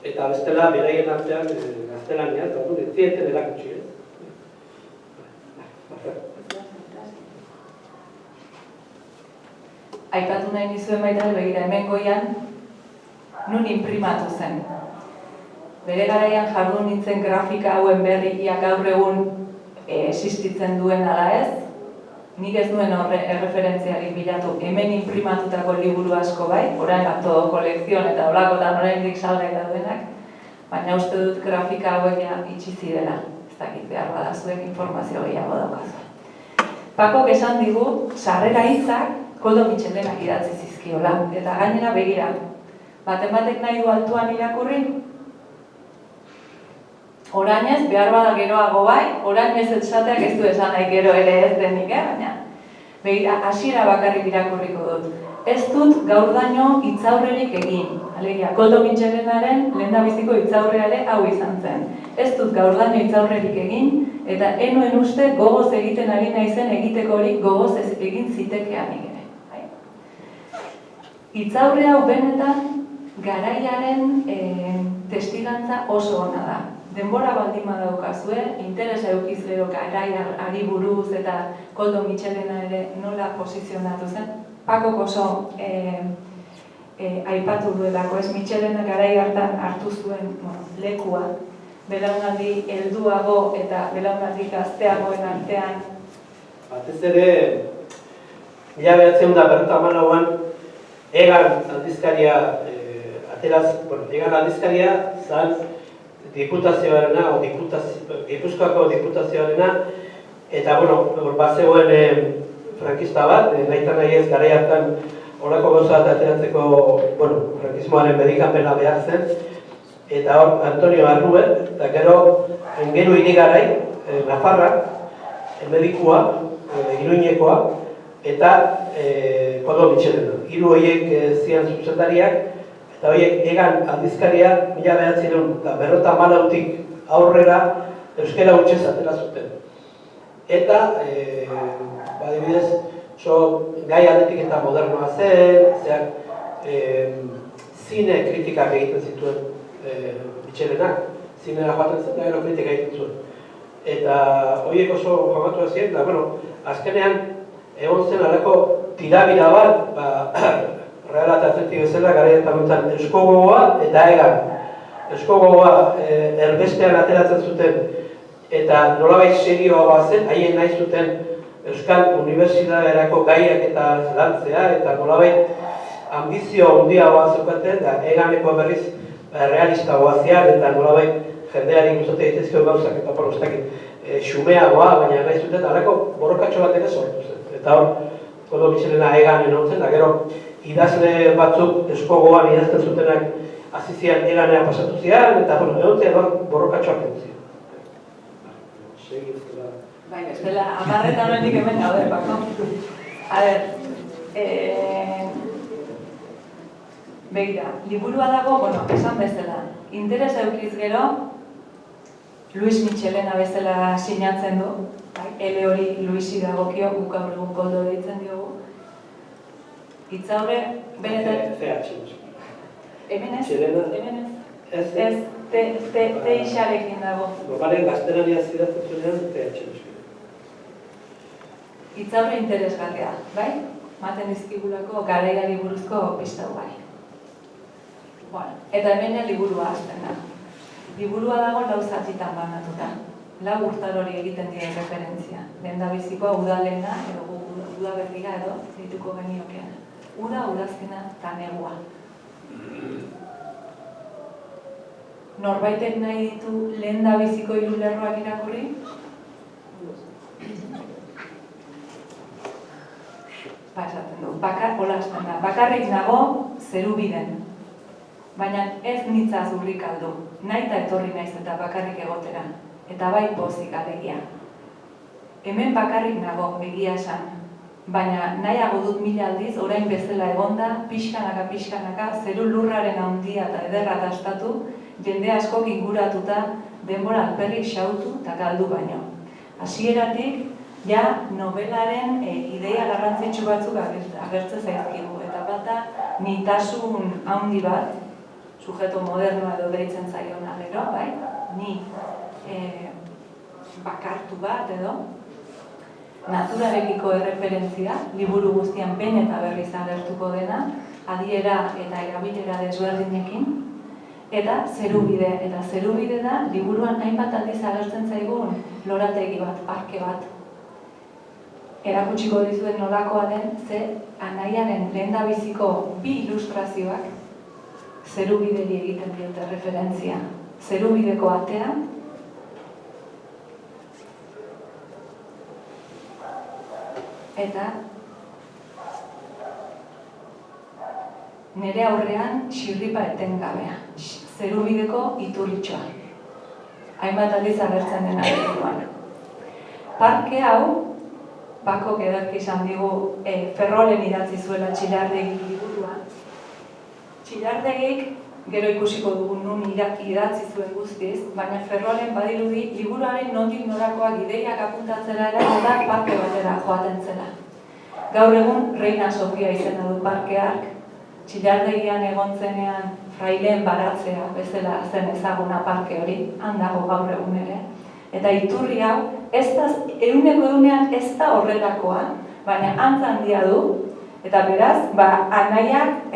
eta bestela beraien artean gaztelania, eta orduan ez zieten erakutsi. Aipatu nahi nizuen baita, begira hemen goian, nun imprimatu zen. Bere garaian jardun nintzen grafika hauen berri ia gaur egun existitzen duen ala ez, nik ez duen erreferentziarik bilatu hemen imprimatutako liburu asko bai, orain todo kolekzion eta olakotan oraindik salgai daudenak, baina uste dut grafika hauek itxi zirela, ez dakit behar bada zuek informazio gehiago daukazu. Pakok esan digu, sarrera hitzak Koldo Mitxelenak idatzi zizkiola, eta gainera begira, baten batek nahi du altuan irakurri, orainez, behar bada geroago bai, orainez esateak ez du esan nahi gero ere ez denik, baina begira, hasiera bakarrik irakurriko dut. Ez dut gaurdaino hitzaurrerik egin, alegia, Koldo Mitxelenaren lehendabiziko hitzaurreale hau izan zen. Ez dut gaurdaino hitzaurrerik egin, eta enuen uste gogoz egiten ari naizen egiteko hori gogoz ez egin zitekeanik ere. Hitzaurre hau benetan garaiaren testigantza oso ona da. Denbora baldin badaukazue, interesa edukiz gero garaiari buruz eta Koldo Mitxelena ere nola posizionatu zen. Pakok oso aipatu duelako, ez Mitxelena garai hartan hartu zuen lekua. Belaunaldi helduago eta belaunaldi gazteagoen artean. Batez ere, 1954an Egan aldizkaria zan diputazioarena, Gipuzkoako diputazioarena, eta, hor bazegoen frankista bat, nahitan nahi ez garai hartan horako gauza bat ateratzeko, frankismoaren medikapena behar zen, eta hor Antonio Arruen, eta gero irigarai, Nafarra, medikua, Iruñekoa, eta Koldo Mitxelena. Hiru horiek zian zuzendariak, eta horiek Egan aldizkaria 1954tik aurrera euskara hutsez atera zuten. Eta, adibidez, gai aldetik eta modernoa zen, zine kritikak egiten zituen Mitxelenak, zinera joaten zen, da gero kritika egiten zuen. Eta horiek oso jamatua ziren, da, azkenean, egon zen alako tirabira bat, Reala eta Atletik bezala, garaietan montan Eusko Gogoa eta Egan. Eusko Gogoa erbestean ateratzen zuten eta nolabait serioa zen, haien nahi zuten Euskal Unibertsitaterako gaiak eta lantzea, eta nolabait ambizio handiagoa zeukaten, da Eganeko berriz realistagoa zian, eta nolabait jendeari gustatzen daitezkeen gauzak eta porostakit xumeagoa, baina nahi zuten alako borrokatxo bat ere sortu zen. Eta hor, Koldo Mitxelena Egan enontzen, da gero idazle batzuk Eusko Gogoan idazten zutenak hasi zian Eganea pasatu zian, eta enontzen borrokatxoak entzien. Bai, bestela, amarretan horretik hemen gaude, Pako. Begira, liburua dago, esan bezala, interesa eukiz gero, Luis Mitxelena bezala sinatzen du, ele hori Luisi dagokio, guk gaur egun Koldo deitzen diogu. Hitzaurre, benetan... Hemen ez? Hemen ez? Ez, te isarekin dago. Normalen gaztelania zidatzen zuenean, TH. Hitzaurre interesgarria, bai? Maten dizkigulako garaiari buruzko pista ugari. Eta hemen liburua hasten da. Liburua dago 4 zatitan banatuta. 4 urtarori egiten dira referentzia. Lehendabizikoa udalena, edo udaberria edo, dituko geniokean. Uda, udazkena eta negua. Norbaitek nahi ditu lehen da biziko hiru lerroak irakurri? Esaten du, bakarrik nago zerubiden. Baina ez nitzaz urrik aldu, nahi eta etorri naiz eta bakarrik egotera. Eta bai pozik alegia. Hemen bakarrik nago egia esan. Baina nahiago dut 1000 aldiz, orain bezala egonda, pixkanaka, zeru lurraren handia eta ederra dastatu, jende askok inguratuta, denbora alperrik xautu eta galdu baino. Hasieratik, ja novelaren ideia garrantzitsu batzuk agertzen zaizkigu. Eta bata, nitasun handi bat, sujeto modernoa edo deitzen zaiona gero, bai? Ni bakartu bat edo, naturarekiko erreferentzia, liburu guztian behin eta berriz agertuko dena, adiera eta erabilera desberdinekin, eta zerubide. Eta zerubide da, liburuan hainbat aldiz agertzen zaigun lorategi bat, parke bat. Erakutsiko dizuen nolakoa den, ze Anaiaren lehendabiziko 2 ilustrazioak zerubideri egiten diote referentzia. Zerubideko atea, eta nire aurrean xirripa etengabea, zerubideko iturritxoa. Hainbat aldiz agertzen dena liburuan. Parke hau, Pakok ederki izan digu Ferrolen idatzi zuela Txilardegi liburuan. Txilardegik, gero ikusiko dugun nun idatzi zuen guztiz, baina Ferrolen badirudi liburuaren nondik norakoak ideiak apuntatzera eta parke batera joaten zela. Gaur egun Reina Sofia izena du parkeak, Txilardegian egon zenean fraileen baratzea bezala zen ezaguna parke hori, handago gaur egun ere. Eta iturri hau, ez da, egunean ez da horrelakoa, baina antza handia du, eta beraz, Anaiak,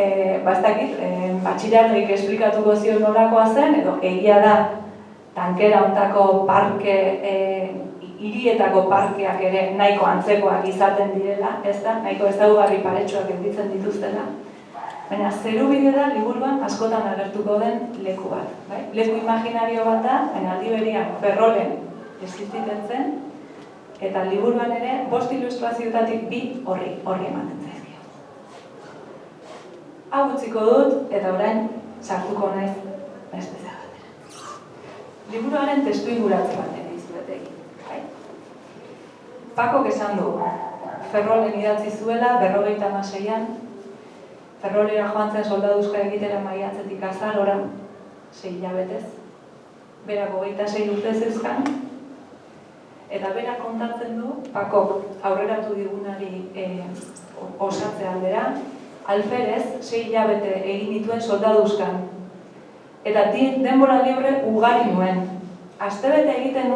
Txilardegik esplikatuko zion nolakoa zen, edo egia da, tankera hontako parke, hirietako parkeak ere nahiko antzekoak izaten direla, ez da, nahiko ezaugarri paretsuak gelditzen dituztela. Baina zerubide da liburuan askotan agertuko den leku bat. Leku imaginario bat da, baina aldi berean Ferrolen existiten zen, eta liburuan ere 5 ilustrazioetatik 2 horri ematen zaizkio. Hau utziko dut, eta orain sartuko naiz beste batera. Liburuaren testu inguratze bat dizuet egin. Pakok esan du, Ferrolen idatzi zuela, 56an, Ferrolera joan zen soldaduzka egitera maiatzetik azarora, 6 hilabetez. Berak 26 urte zeuzkan, eta berak kontatzen du, Pakok aurreratu digunari osatze aldera, alferez 6 hilabete egin dituen soldaduzkan. Eta denbora libre ugari nuen. Astebete egiten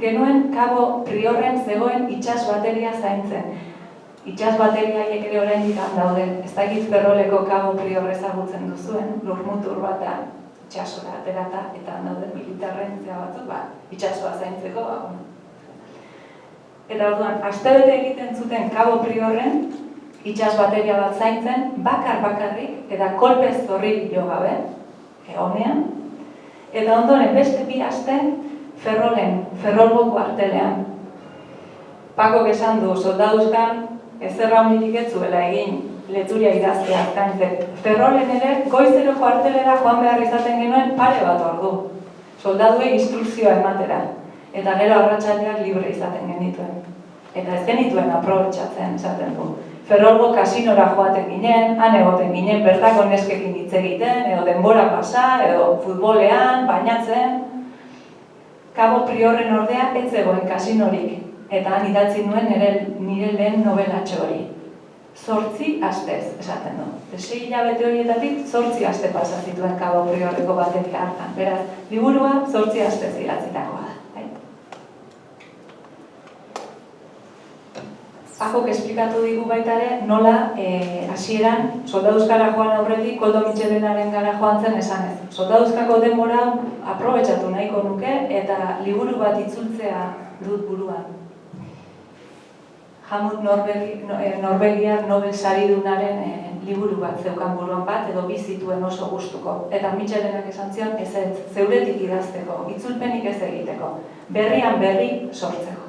genuen Cabo Priorren zegoen itsas bateria zaintzen. Itsas bateria haiek ere oraindik daude. Ez dakit Ferroleko Cabo Prior ezagutzen duzuen, lurmutur bat da, itsasora aterata, eta dauden militarren batzuk, itsasoa zaintzeko. Eta orduan, astebete egiten zuten Cabo Priorren, itsas bateria bat zaintzen, bakarrik, eta kolpez zorri jo gabe, egonean. Eta ondoren beste 2 aste Ferrolgo kuartelean. Pakok esan du, soldaduzkan ezerra honirik ez zuela egin leturia idaztea zaintzen. Ferrolen ere goizero kuartelera joan behar izaten genuen pare bat ordu. Soldaduei instrukzioa ematera. Eta gero arratsaldeak libre izaten genituen. Eta ez genituen aprobetxatzen, esaten du. Ferrolgo kasinora joaten ginen, han egoten ginen, bertako neskekin hitz egiten, edo denbora pasa, edo futbolean, bainatzen. Cabo Priorren ordea ez zegoen kasinorik, eta han idatzi nuen nire lehen novelatxo hori. 8 astez, esaten du. 6 hilabete horietatik 8 aste pasa zituen Cabo Priorreko bateria hartan. Beraz, liburua 8 astez idatzitakoa da. Pakok esplikatu digu baita ere nola hasieran soldaduzkara joan aurretik Koldo Mitxelenaren gara joan zen esanez. Soldaduzkako denbora aprobetxatu nahiko nuke eta liburu bat itzultzea dut buruan. Helmut Norbergiak Nobel saridunaren liburu bat zeukan buruan bat edo bi zituen oso gustuko. Eta Mitxelenak esan zion, ez zeuretik idazteko, itzulpenik ez egiteko, berrian berri sortzeko.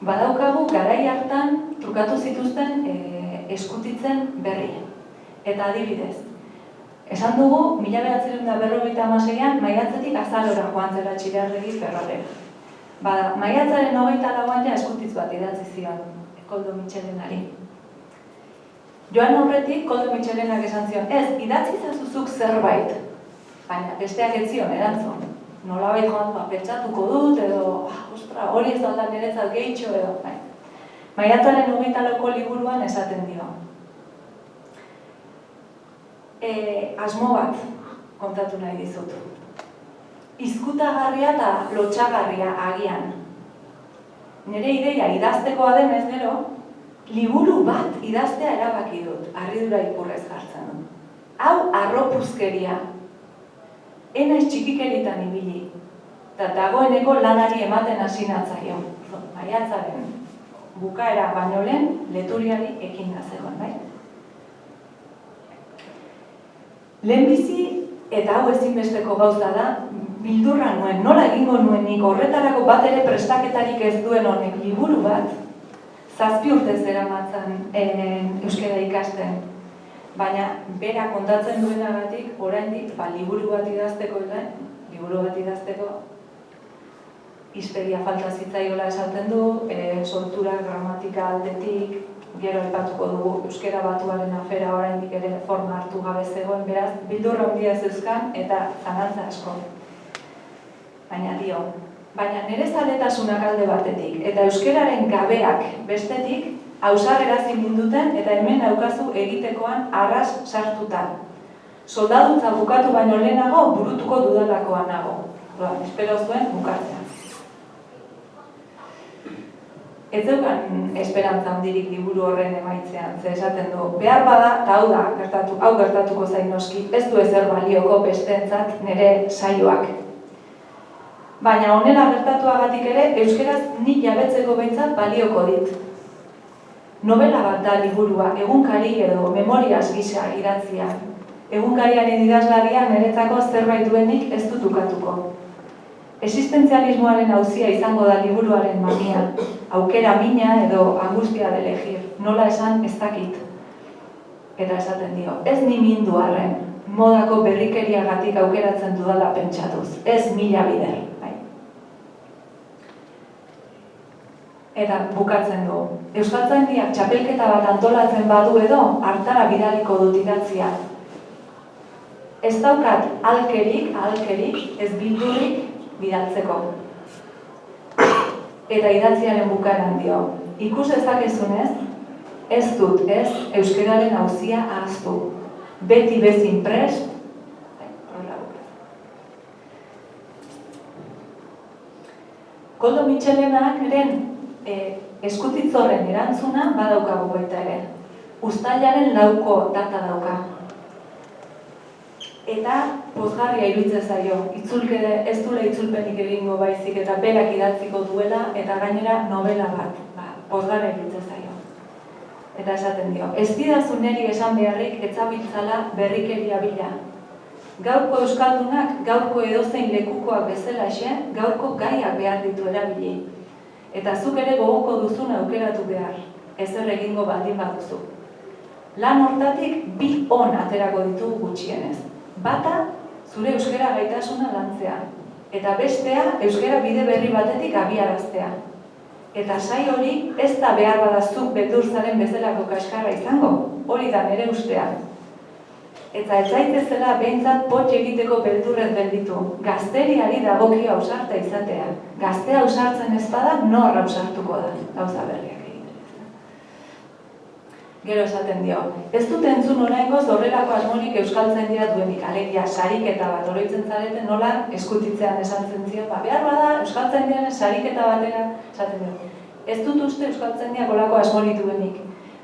Badaukagu garai hartan trukatu zituzten eskutitzen berri. Eta adibidez, esan dugu, 1956an maiatzetik azalora joan zela Txirarregi Ferrolera. Maiatzaren 24an ja eskutitz bat idatzi zion Koldo Mitxelenari. Joan aurretik, Koldo Mitxelenak esan zion, ez, idatzi zazuzuk zerbait, baina besteak ez zion erantzun. Nolabait joan, pentsatuko dut, edo, ostra, hori ez da niretzat gehitxo, edo, Maiatzaren 24ko liburuan esaten dio. Asmo bat kontatu nahi dizut. Izkutagarria eta lotxagarria agian. Nire ideia idaztekoa denez gero, liburu bat idaztea erabaki dut, harridura ikurrez jartzen dut. Hau arropuzkeria. Enaiz txikikeritan ibili. Eta dagoeneko lanari ematen hasi natzaio. Maiatzaren bukaera baino lehen, Leturiari ekin da zegoen, bai? Lehenbizi, eta hau ezinbesteko gauza da, bildurra nuen, nola egingo nuen nik horretarako bat ere prestaketarik ez duen honek liburu bat, 7 urtez eramatzan euskara ikasten. Baina, bera kontatzen duenagatik, oraindik, liburu bat idazteko, hiztegia falta zitzaiola esaten du, sortura, gramatika aldetik, gero aipatuko dugu euskara batuaren afera oraindik ere forma hartu gabe zegoen, beraz, bildurra handia zeuzkan eta zalantza asko. Baina nire zaletasunak alde batetik, eta euskararen gabeak bestetik, ausarrerazi ninduten eta hemen daukazu egitekoan arras sartuta. Soldadutza bukatu baino lehenago, burutuko dudalakoan nago. Espero zuen bukatzea. Ez zeukan esperantza handirik liburu horren emaitzean, ze esaten du, behar bada, eta hau gertatuko zain noski, ez du ezer balioko besteentzat nire saioak. Baina honela gertatuagatik ere, euskaraz nik jabetzeko behintzat balioko dit. Novela bat da liburua, egunkari edo memoriaz gisa idatzia. Egunkariaren idazlaria niretzako zerbait duenik ez dut ukatuko. Existentzialismoaren auzia izango da liburuaren mamia, aukera mina edo angustia de elegir, nola esan ez dakit. Eta esaten dio, ez ni mindu arren, modako berrikeriagatik aukeratzen dudala pentsatuz, ez mila bider. Eta bukatzen du, Euskaltzaindiak txapelketa bat antolatzen badu edo, hartara bidaliko dut idatzia. Ez daukat ahalkerik, ez bildurrik, bidaltzeko. Eta idatziaren bukaeran dio, ikus ezakezunez, ez dut ez euskararen auzia ahaztu. Beti bezin prest, Koldo Mitxelenaren eskutitzorren erantzuna badaukagu baita ere. Uztailaren 4ko data dauka. Eta pozgarria iruditzen zaio, ez duela itzulpenik egingo baizik eta berak idatziko duela eta gainera novela bat, pozgarria iruditzen zaio. Eta esaten dio, ez didazu neri esan beharrik etzabiltzala berrikeria bila. Gaurko euskaldunak, gaurko edozein lekukoak bezalaxe, gaurko gaiak behar ditu erabili. Eta zuk ere gogoko duzun aukeratu behar, ezer egingo baldin baduzu. Lan hortatik 2 on aterako ditugu gutxienez. Bata, zure euskara gaitasuna lantzea. Eta bestea, euskara bide berri batetik abiaraztea. Eta sai hori, ez da behar badazuk beldurzaren bezalako kaskarra izango, hori da nire ustea. Eta ez zaitezela behintzat potx egiteko beldurrez belditu. Gazteriari dagokia ausarta izatea. Gaztea ausartzen ez bada, nor ausartuko da, gauza berriak egiten. Gero esaten dio, ez dut entzun oraingoz horrelako asmorik Euskaltzaindia duenik, alegia sariketa bat, oroitzen zareten nola eskutitzean esantzen zion, behar bada Euskaltzaindian sariketa batera, esaten dio. Ez dut uste Euskaltzaindiak olako asmorik duenik.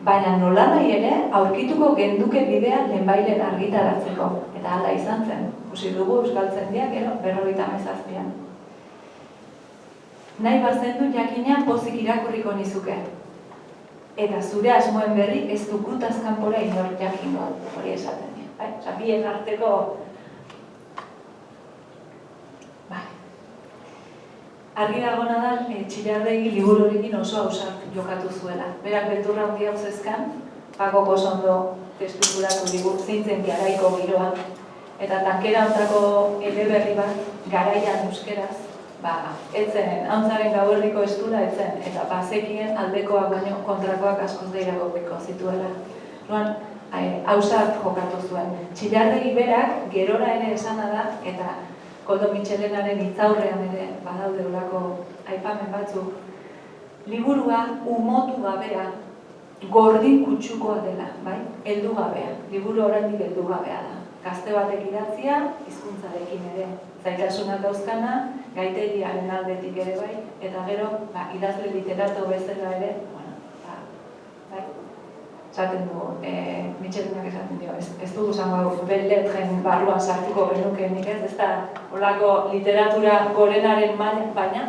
Baina nola nahi ere, aurkituko genduke bidea lehenbailen argitaratzeko. Eta hala izan zen. Ikusi dugu Euskaltzaindiak, 57an. Nahi bazendu jakina pozik irakurriko nizuke. eta zure asmoen berri ez du gutaz kanpora inor jakingo hori esaten dira. Bai? Osa, bien arteko... Bai. Argi dagona da, Txillardegi liburu horrekin oso ausart jokatu zuela. Berak beldurra handia uzezkan, Pakok oso ondo testuturatu liburu zeintzen garaiko giroa. Eta tankera ontako eleberri bat, garaian euskeraz, etzen, hauntzaren gauerdiko estula etzen, eta bazekien aldekoak baino kontrakoak askoz gehiagoko zituela. Luan, ausart jokatu zuen. Txillardegi berak gerora ere esana da, eta Koldo Mitxelenaren hitzaurrean ere badaude olako aipamen batzuk. Liburua umotu gabea, gordin kutsukoa dela, bai? Heldu gabea. Liburu oraindik heldu gabea da. Gazte batek idatzia, hizkuntzarekin ere zailtasunak dauzkana, gaitegiaren aldetik ere bai, eta gero, idazle literato bezala ere, bai, esaten du, Mitxelenak esaten dio, ez dugu zango belletren barruan sartuko genukeenik ez da, holako literatura gorenaren baina,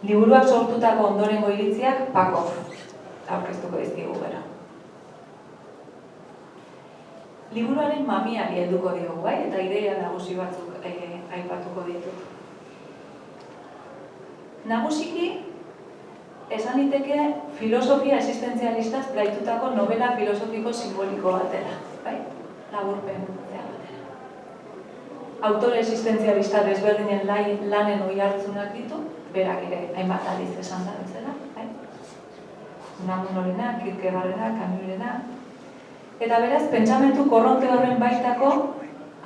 liburuak sortutako ondorengo iritziak Pakok aurkeztuko dizkigu gero. Liburuaren mamiari helduko diogu, bai, eta ideia nagusi batzuk aipatuko ditut. Nagusiki, esan liteke filosofia existentzialistaz traitutako novela filosofiko simboliko batera, bai? Laburpen batera. Autore existentzialista desberdinen lanen oihartzunak ditu, berak ere hainbat aldiz esan da bezala, bai? Unamunolena, Kierkegaardena, Camusena. Eta beraz, pentsamentu korronte horren baitako,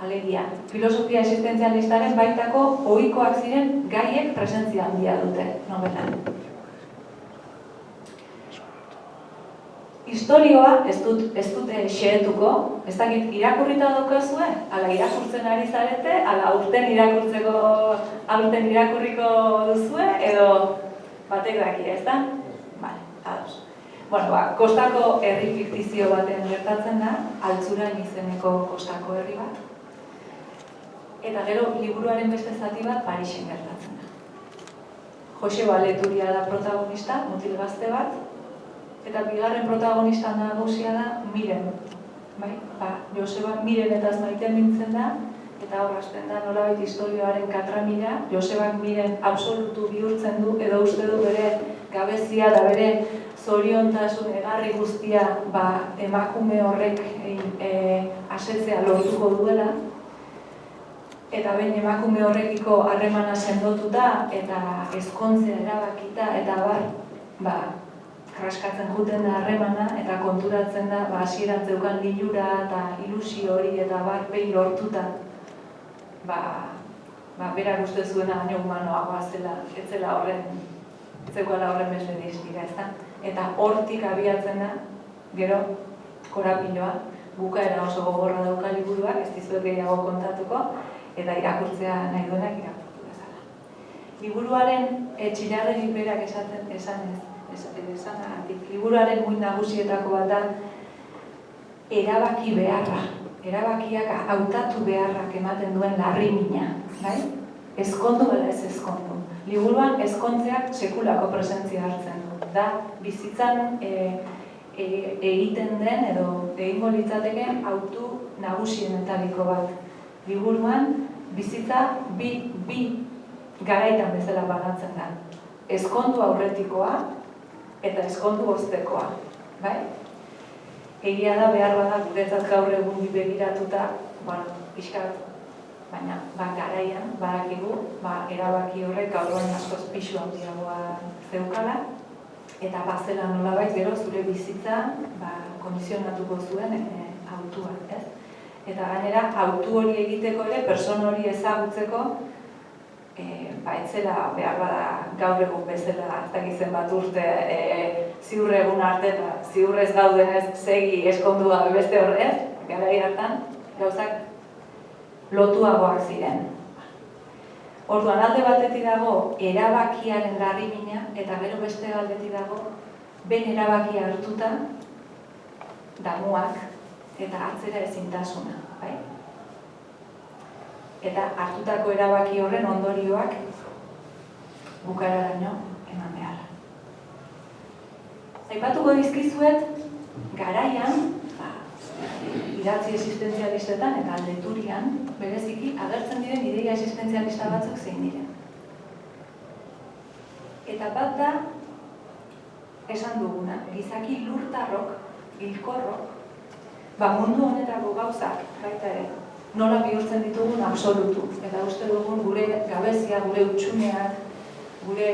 alegia, filosofia existentzialistaren baitako ohikoak ziren gaiek presentzia handia dute novelan. Historioa ez dute xehetuko, ez dakit irakurrita daukazue, ala irakurtzen ari zarete, ala aurten irakurriko duzue, edo batek daki, ez da? Bale, ados. Bueno, kostako herri fiktizio baten gertatzen da, Altzurain izeneko kostako herri bat. Eta gero, liburuaren beste zati bat Parisen gertatzen da. Joseba Leturia da protagonista, mutil gazte bat, eta bigarren protagonista nagusia da Miren. Bai? Joseba Miren eta maite mintzen da, eta hor hasten da nolabait historioaren katramila, Josebak Miren absolutu bihurtzen du, edo uste du bere gabezia da bere zoriontasun egarri guztia emakume horrek asetzea lortuko duela, eta behin emakume horrekiko harremana sendotuta eta ezkontzea erabakita, eta kraskatzen juten da harremana, eta konturatzen da hasieran zeukan lilura eta ilusio hori eta behin lortuta, berak uste zuena baino humanoagoa zela, ez zela horren, zeukala horren beste distira, ez da? Eta hortik abiatzen da, gero, korapiloa, bukaera oso gogorra dauka liburuak, ez dizuet gehiago kontatuko, eta irakurtzea nahi duenak irakurtu bezala. Liburuaren Txillardegi berak liburuaren muin nagusietako bat da erabaki beharra, erabakiak hautatu beharrak ematen duen larrimina, bai? Ezkondu bera ez ezkondu. Liburuan ezkontzeak sekulako presentzia hartzen du. Da, bizitzan egiten den edo egingo litzateke autu nagusienetariko bat. Liburuan bizitza bi garaitan bezala banatzen da. Ezkondu aurretikoa eta ezkondu ostekoa, bai? Egia da behar bada guretzat gaur egun begiratuta, pixkat, baina garaian badakigu, erabaki horrek gaurroan askoz pisu handiagoa zeukala, eta bazela nolabait gero zure bizitza kondizionatuko zuen autua, ez? Eta gainera, autu hori egiteko ere, person hori ezagutzeko, etzela behar bada gaur egun bezala, ez dakizen bat urte, ziur egun arte eta ziurrez gaudenez segi eskondua beste horrez, garai hartan, gauzak lotuagoak ziren. Orduan, alde batetik dago erabakiaren larrimina, eta gero beste aldetik dago ben erabakia hartuta damuak eta atzera ezintasuna, bai? Eta hartutako erabaki horren ondorioak bukaeraraino eman behar. Aipatuko dizkizuet, garaian, idatzi existenzialistetan eta leturian, bereziki, agertzen diren ideia existenzialista batzuk zein diren. Eta bat da, esan duguna, gizaki lurtarrok, hilkorrok, mundu honetako gauzak, baita ere, nola bihurtzen ditugun absolutu. Eta uste dugun gure gabezia, gure hutsuneak, gure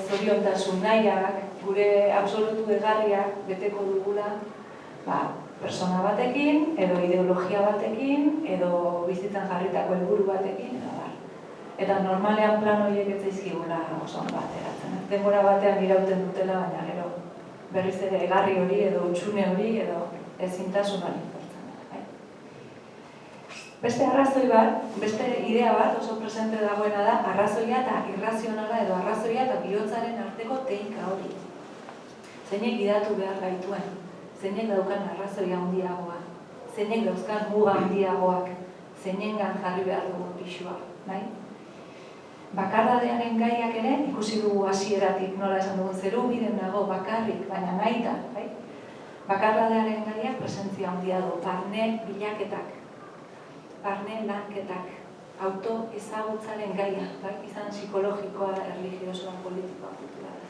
zoriontasun nahiak, gure absolutu egarriak beteko dugula, persona batekin, edo ideologia batekin, edo bizitzan jarritako helburu batekin, eta normalean plan horiek ez zaizkigula oso ondo ateratzen. Denbora batean irauten dutela, baina gero berriz ere egarri hori, edo hutsune hori, edo ezintasun hori. Beste arrazoi bat, beste idea bat oso presente dagoena da, arrazoia eta irrazionala edo arrazoia eta bihotzaren arteko teika hori. Zeinek gidatu behar gaituen, zeinek daukan arrazoia handiagoa, zeinek dauzkan muga handiagoak, zeinengan jarri behar dugu pixua, nahi? Bakardadearen gaiak ere, ikusi dugu hasieratik nola esan dugu, zeru biden dago bakarrik, baina nahi da, bai? Bakardadearen gaiak presentzia handia du, barne bilaketak, barne lanketak, auto-ezagutzaren gaia, bai? Izan psikologikoa, erlijiosoa, politikoa, kulturala.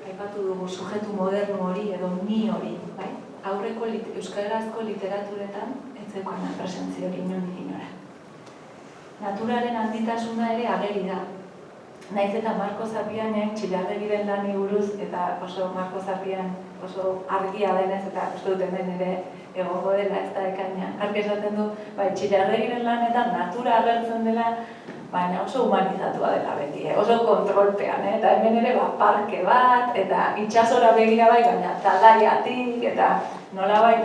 Aipatu dugu sujetu moderno hori edo ni hori, bai? Aurreko euskarazko literaturetan ez zeukana presentzia hori inondik inora. Naturaren handitasuna ere ageri da. Naiz eta Marko Zapianek Txillarregiren lani buruz eta oso Marko Zapian oso argia denez eta uste dut hemen ere egongo dela ez da ekaina. Argi esaten du, Txillarregiren lanetan natura agertzen dela, baina oso humanizatua dela beti, oso kontrolpean, eta hemen ere parke bat, eta itsasora begira bai, baina talaiatik, eta nolabait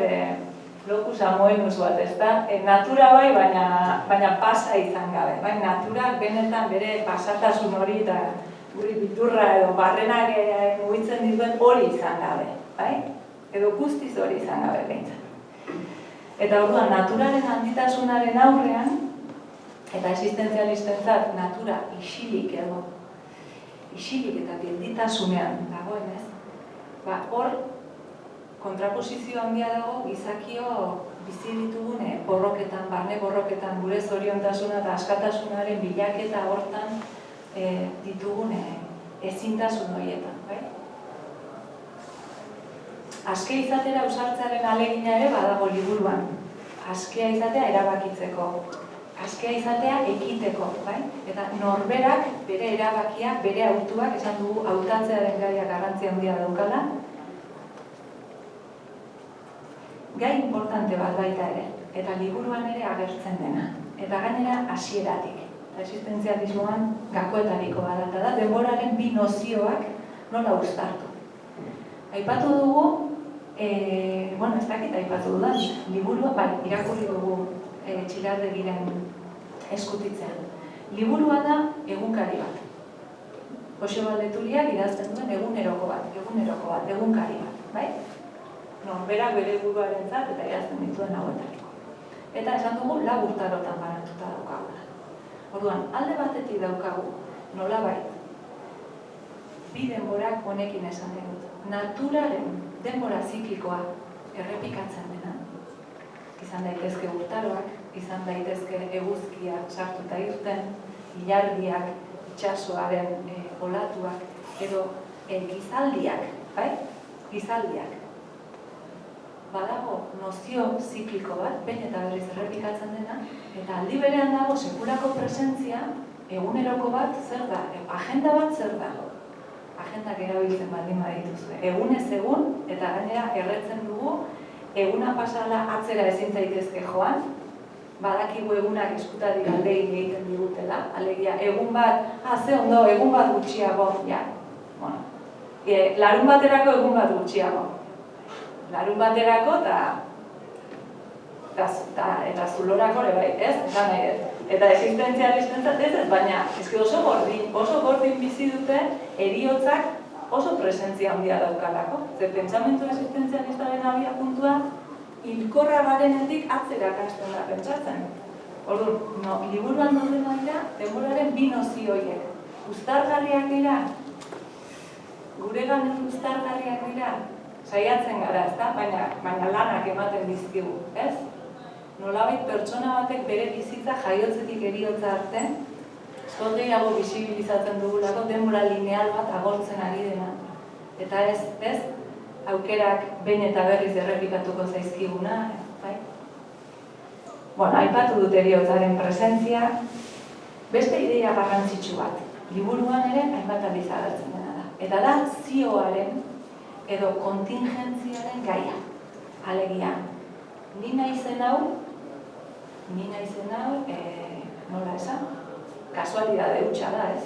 lokus amoenus bat, ez da? Natura bai, baina pasa izan gabe. Bai, natura benetan bere pasatasun hori eta guri biturra edo barrenak mugitzen dituen hori izan gabe, bai? Edo guztiz hori izan gabe behintzat. Eta orduan, naturaren handitasunaren aurrean, eta existenzialistentzat natura isilik edo, isilik eta gelditasunean dagoenez, hor kontraposizio handia dago gizakio bizi ditugune borroketan, barne borroketan, gure zoriontasuna eta askatasunaren bilaketa hortan ditugune ezintasun horietan, bai? Aske izatera ausartzearen ahalegina ere badago liburuan. Askea izatea erabakitzeko, askea izatea ekiteko, bai? Eta norberak bere erabakiak, bere hautuak, esan dugu hautatzearen gaia garrantzia handia daukala, gai importante bat baita ere, eta liburuan ere agertzen dena. Eta gainera hasieratik. Existenzialismoan gakoetariko bat da, denboraren bi nozioak nola uztartu. Aipatu dugu, ez dakit aipatu dudan, liburua, irakurri dugu Txillarregiren eskutitzean. Liburua da egunkari bat. Joseba Leturiak idazten duen eguneroko bat, egunkari bat, bai? Norberak bere buruarentzat eta idazten dituen hauetariko. Eta esan dugu lau urtarotan banatuta daukagula. Orduan, alde batetik daukagu, nolabait, bi denborak honekin esan dut. Naturaren denbora ziklikoa errepikatzen dena. Izan daitezke urtaroak, izan daitezke eguzkiak sartuta irten, ilargiak, itsasoaren olatuak, edo gizaldiak, bai? Gizaldiak. Badago nozio zikliko bat, behin eta berriz errepikatzen dena, eta aldi berean dago sekulako presentzia, eguneroko bat zer da, agenda bat zer da. Agendak erabiltzen baldin badituzue. Egunez egun, eta gainera erretzen dugu, eguna pasala atzera ezin zaitezke joan, badakigu egunak eskutarik aldegin egiten digutela, alegia egun bat, ze ondo, egun bat gutxiago, ja. Larun baterako egun bat gutxiago. Larun baterako eta zulorako ere bai, ez? Esan nahi ez. Eta existenzialistentzat ez, baina oso gordin bizi dute heriotzak oso presentzia handia daukalako. Ze pentsamendu existenzialistaren abiapuntua hilkorra garenetik atzera kasten da pentsatzen. Orduan, liburuan daudena dira, denboraren bi nozio horiek. Uztargarriak dira, guregan uztargarriak dira, saiatzen gara, ezta? Baina lanak ematen dizkigu, ez? Nolabait pertsona batek bere bizitza jaiotzetik heriotza arte, askoz gehiago bisibilizatzen dugulako denbora lineal bat agortzen ari dena. Eta ez, aukerak behin eta berriz errepikatuko zaizkiguna, bai? Bueno, aipatu dut heriotzaren presentzia, beste ideia garrantzitsu bat. Liburuan ere hainbat aldiz agertzen dena da. Eta da zioaren edo kontingentziaren gaia. Alegia, ni naizen hau, nola esan? Kasualidade hutsa da, ez?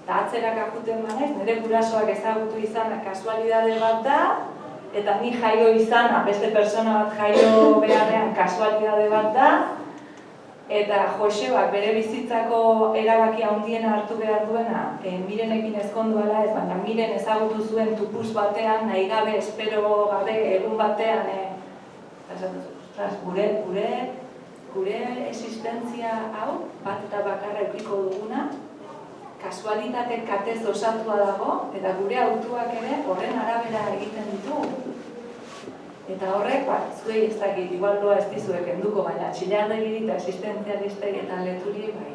Eta atzerak akuten manez, nire gurasoak ezagutu izana kasualidade bat da, eta ni jaio izana, beste pertsona bat jaio beharrean kasualidade bat da, eta Josebak bere bizitzako erabaki handiena hartu behar duena, Mirenekin ezkonduala ez, baina Miren ezagutu zuen tupus batean, nahi gabe, espero gabe, egun batean, gure existentzia hau, bat eta bakarra edukiko duguna, kasualitate katez osatua dago, eta gure autuak ere horren arabera egiten ditugu. Eta horrek, zuei ez dakit, igual doa ez dizuek enduko, baina txillardegi eta existentzialistei eta leturi, bai,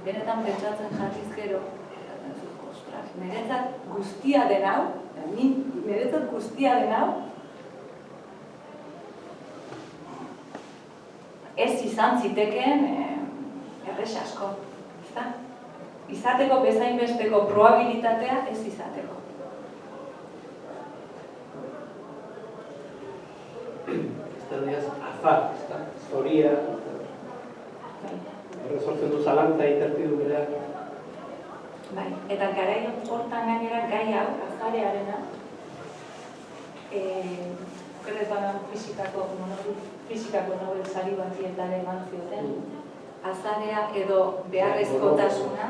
benetan pentsatzen jarriz gero, niretzat guztia den hau, ez izan zitekeen errex asko, ezta? Izateko bezainbesteko probabilitatea ez izateko. Diaz, azar, zoria, erresortzen du zalantza itertidu bereak. Bai, eta garai hortan gainera gai hau, azarearena, okerretan fizikako Nobel sari batzietare eman zioten, azarea edo beharrezkotasuna,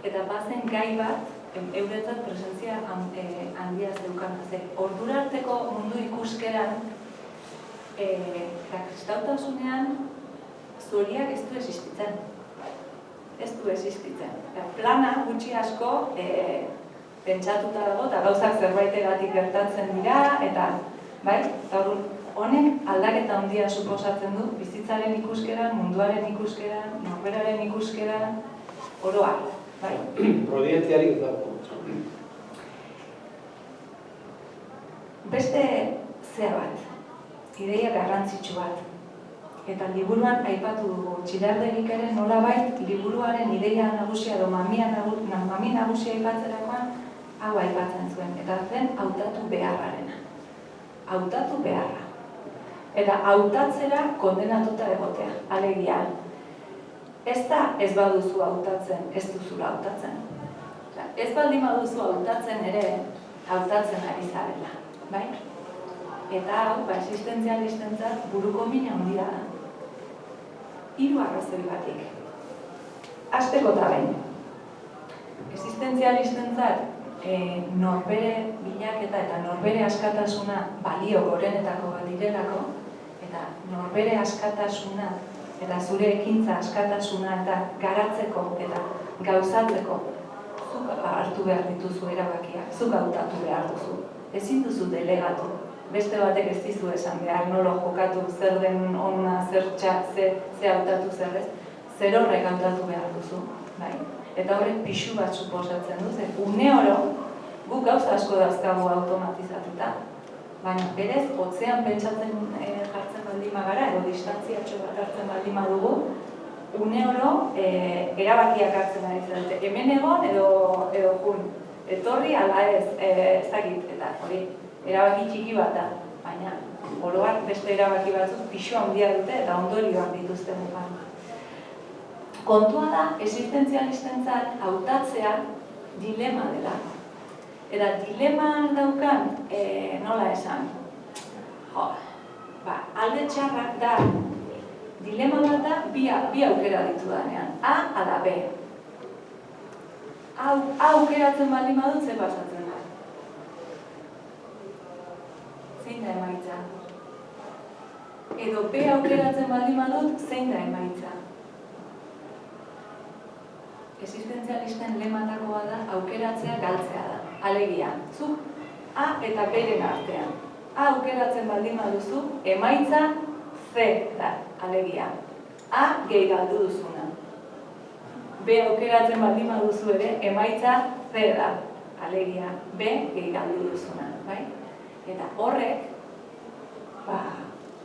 eta bazen gai bat, euretzat presentzia handia zeukan. Ordura arteko mundu ikuskeran, eta kristautasunean zoriak ez du existitzen. Plana gutxi asko pentsatuta dago eta gauzak zerbaitegatik gertatzen dira, eta honek aldaketa handia suposatzen du bizitzaren ikuskeran, munduaren ikuskeran, norberaren ikuskeran, oroa. Provientziarik dago. Beste zea bat, ideia garrantzitsu bat. Eta liburuan aipatu dugu, Txillardegik ere nolabait liburuaren ideia nagusia edo mami nagusia aipatzerakoan hau aipatzen zuen. Eta zen hautatu beharrarena. Hautatu beharra. Eta hautatzera kondenatuta egotea. Alegia, ez da ez baduzu hautatzen, ez duzula hautatzen. Ez baldin baduzu hautatzen ere, hautatzen ari zarela. Bai? Eta hau, existentzialistentzat buruko mina handia da. 3 arrazoi batik. Hasteko eta behin. Existentzialistentzat norbere bilaketa eta norbere askatasuna balio gorenetako bat direlako, eta norbere askatasuna eta zure ekintza askatasuna eta garatzeko eta gauzatzeko zuk hartu behar dituzu erabakiak, zuk hautatu behar duzu. Ezin duzu delegatu. Beste batek ez dizu esan behar, nolo jokatu, zer den ona, zer txat, ze hautatu zer ez, zer horrek hautatu behar duzu. Eta horrek pixu bat suposatzen du, une oro, guk gauza asko dauzkagu automatizatuta, baina berez, hotzean pentsatzen jartzen baldin magara, edo distantziatxo bat hartzen baldin madugu, une oro erabakiak hartzen ari zarete. Hemen egon edo jun, etorri ala ez dakit, eta hori, erabaki txiki bat da, baina oroak beste erabaki batzuk pixu handia dute eta ondorioak dituzte mugan. Kontua da, existentzialistentzat hautatzea dilema dela. Eta dilema daukan, nola esan, alde txarrak da, dilema bat da, bi aukera ditudanean, A ala B. A aukeratzen baldin badut ze pasatzen da. Zein da emaitza. Edo B aukeratzen baldin badut, zein da emaitza. existentzialisten lematakoa da aukeratzea galtzea da. Alegia, zuk A eta B-ren artean. A aukeratzen baldin baduzu, emaitza C da, alegia. A gehi galdu duzuna. B aukeratzen baldin baduzu ere, emaitza C da, alegia. B gehi galdu duzuna, bai? Eta horrek,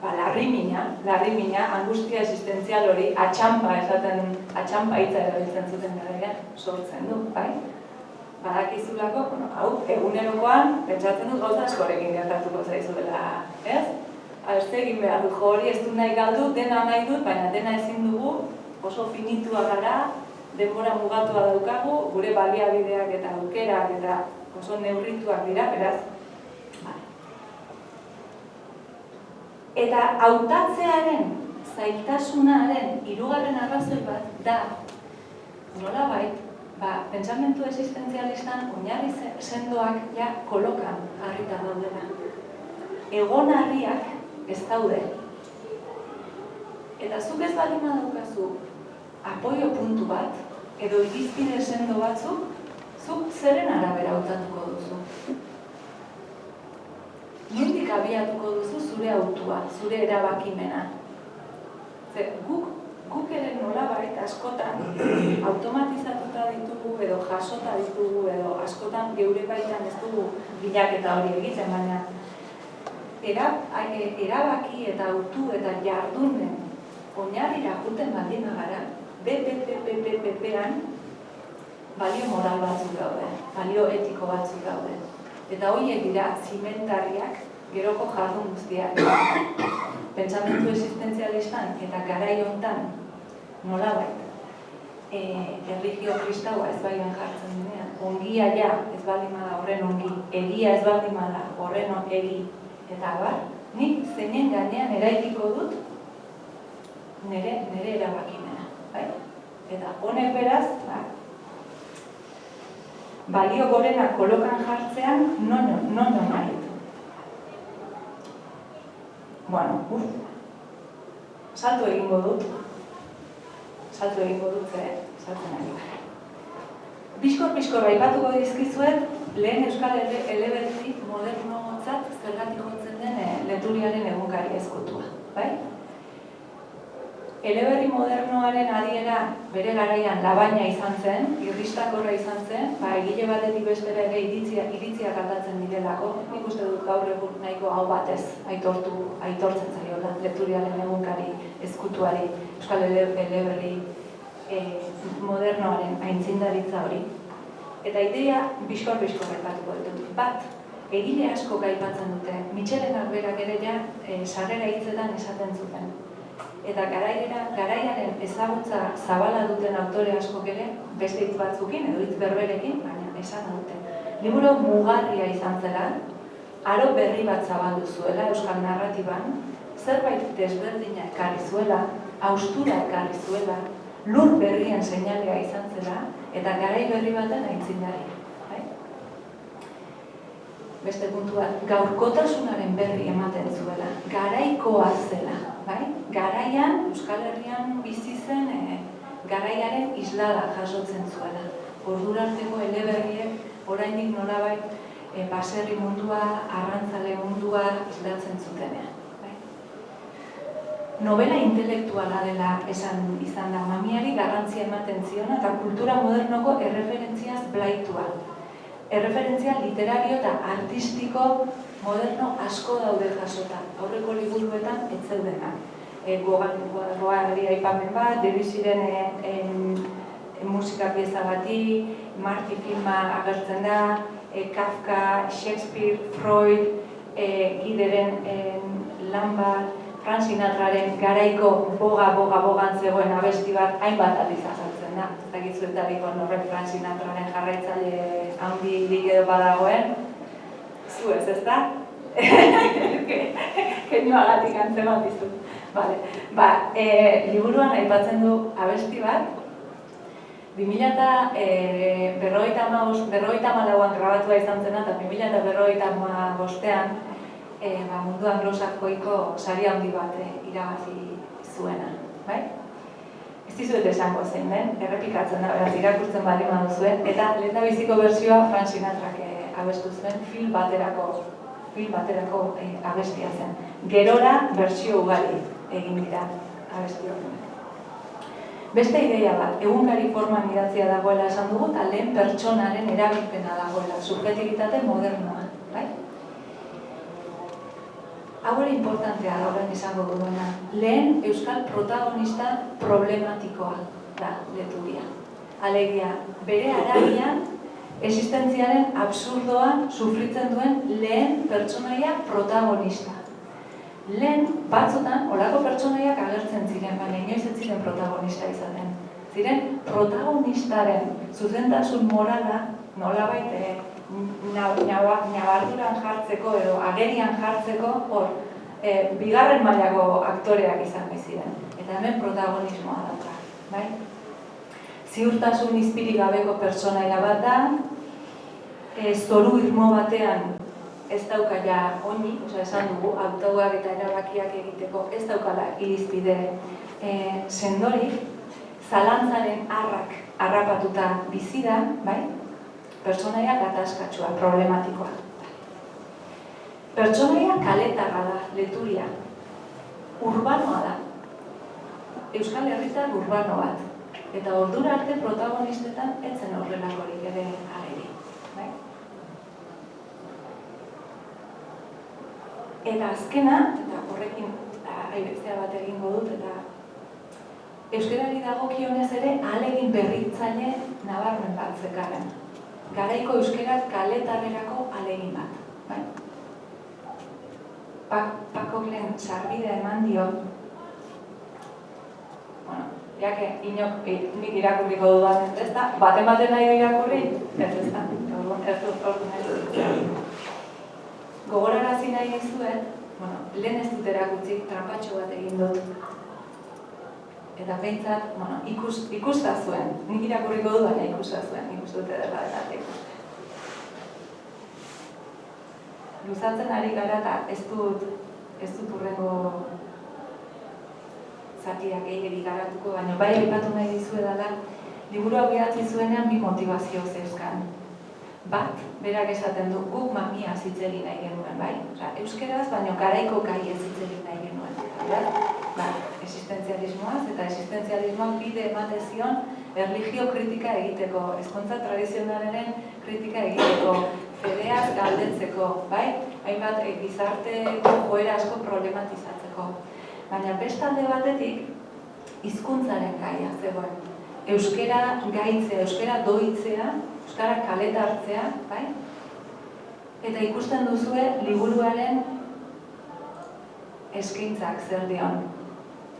larrimina, angustia existentzial hori, atxampa hitza erabiltzen zuten gara, sortzen du, bai? Badakizulako, hau, egunerokoan, pentsatzen dut gauza askorekin gertatuko zaizuela, ez? Ez egin behar dut, hori ez dut nahi galdu, dena nahi dut, baina dena ezin dugu, oso finitua gara, denbora mugatua daukagu, gure baliabideak eta aukerak eta oso neurrituak dira, beraz, eta hautatzearen, zailtasunaren hirugarren arrazoi bat da, nolabait, pentsamentu existentzialistan oinarri sendoak ja kolokan jarrita daudela. Egonarriak ez daude. Eta zuk ez baldin badaukazu apoio puntu bat, edo irizpide sendo batzuk, zuk zeren arabera hautatuko duzu. Nondik abiatuko duzu zure autua, zure erabakimena. Guk ere nolabait askotan automatizatuta ditugu edo jasota ditugu edo askotan geure baitan ez dugu bilaketa hori egiten, baina erabaki eta autu eta jardunen oinarrira juten baldin bagara, BPPPPan balio moral batzuk daude, balio etiko batzuk daude. Eta horiek dira zimentarriak geroko jardun guztiak. Pentsamentu existentzialistan eta garai hontan nolabait erlijio kristaua ez baian jartzen denean, ongia ja ez baldin bada horren ongi, egia ez baldin bada horren egi, eta nik zeinen gainean eraikiko dut nire erabakimena. Eta honek beraz, balio gorena kolokan jartzean, non nahi. Bueno, salto egingo dut, saltzen ari. Bizkor aipatuko dizkizuet, lehen Euskal Eleberri modernotzat zergatik jotzen den Leturiaren egunkari ezkutua, bai? Eleberri modernoaren adiera bere garaian labaina izan zen, irristakorra izan zen, egile batetik bestera ere iritziak aldatzen direlako, nik uste dut gaur egun nahiko hau batez aitortzen zaiola Leturiaren egunkari ezkutuari, Euskal Eleberri modernoaren aintzindaritza hori. Eta ideia bizkor aipatuko ditut. Bat, egile asko aipatzen dute, Mitxelen Arberak ere ja sarrera hitzetan esaten zuten. Eta garaiaren ezagutza zabala duten autore askok ere, beste hitz batzukin edo hitz berberekin, baina esan dute. Liburu mugarria izan zela, aro berri bat zabaldu zuela euskal narratiban, zerbait desberdina ekarri zuela, haustura ekarri zuela, lur berrien seinalea izan zela, eta garai berri baten aitzindari. Beste puntua, gaurkotasunaren berri ematen zuela, garaikoa zela. Garaian, Euskal Herrian bizi zen garaiaren islada jasotzen zuela. Ordurarteko eleberriek oraindik nolabait baserri mundua, arrantzale mundua islatzen zutenean. Novela intelektuala dela esan izan da, mamiari garrantzia ematen ziona eta kultura modernoko erreferentziaz blaitua. Erreferentzia literario eta artistiko moderno asko daude jasota, aurreko liburuetan ez zeudenak. Gogoari aipamen bat, Debussyren musika pieza bati, Marti filma agertzen da, Kafka, Shakespeare, Freud, Gideren lan bat, Frank Sinatraren garaiko bogan zegoen abesti bat hainbat aldiz azaltzen da. Ez dakitzuetarik horrek Frank Sinatraren jarraitzaile handirik edo badagoen, zu ez da? Keinoagatik antzeman dizut. Liburuan aipatzen du abesti bat, 2054an grabatua izan zena eta 2055an mundu anglosajoiko sari handi bat irabazi zuena. Ez dizuet esango zein den, errepikatzen da, beraz, irakurtzen bali maduzuen, eta lehendabiziko bertsioa Frank Sinatrak abestu zuen film baterako abestia zen. Gerora bertsio ugari egin dira abesti horrenak. Beste ideia bat, egunkari forman idatzia dagoela esan dugu, eta lehen pertsonaren erabilpena dagoela, subjektibitate modernoa, bai? Hau ere importantea da horren izango duena. Lehen euskal protagonista problematikoa da Leturia. Alegia, bere araian existentziaren absurdoa sufritzen duen lehen pertsonaia protagonista. Lehen batzutan, olako pertsonaiak agertzen ziren, baina inoiz ez ziren protagonista izaten. Ziren protagonistaren zuzentasun morala nolabait nabarduran jartzeko edo agerian jartzeko hor bigarren mailako aktoreak izan ziren. Eta hemen protagonismoa dauka, bai? Ziurtasun izpirik gabeko pertsonaia bat da, zoru irmo batean ez dauka ja oini, esan dugu, autoak eta erabakiak egiteko ez daukala irizpide sendorik, zalantzaren harrapatuta bizi da, bai? Pertsonaia gatazkatsua, problematikoa. Pertsonaia kaletarra da, Leturia. Urbanoa da. Euskal Herritar urbano bat. Eta ordura arte protagonistetan etzen horrelakorik ere ageri. Eta azkena, eta horrekin aibestea bat egingo dut, eta euskarari dagokionez ere ahalegin berritzaile nabarmen bat zekarren. Garaiko euskarak kaletarrerako ahalegin bat. Pakok lehen sarbidea eman dio, jake nik irakurriko dudan ez da, baten nahi irakurri, ez da, ez dut. Gogorarazi nahi dizuet, lehen ez dut erakutsi, trampatxo bat egin dut. Eta behintzat, ikusta zuen, nik irakurriko du, baina ikusta zuen, ikustu dut ederra dela. Luzatzen ari gara eta ez dut urrengo zatiak gehiagik garatuko, baina bai aipatu nahi dizuedala, liburu hau idatzi zuenean bi motivazio zeuzkan. Bat, berak esaten du, guk mamia zitzeri nahi genuen, bai? Euskeraz, baina garaiko gai ez zitzeri nahi genuen. Existentzialismoaz, eta existentzialismoak bide ematezion erlijio kritika egiteko, hezkuntza tradizionalaren kritika egiteko, fedeaz galdetzeko, bai? Hainbat gizarteko joera asko problematizatzeko. Baina bestalde batetik, hizkuntzaren gaia zegoen. Euskara gaitzea, euskara doitzea, euskara kaleta hartzea, bai? Eta ikusten duzue liburuaren eskaintzak zer dion.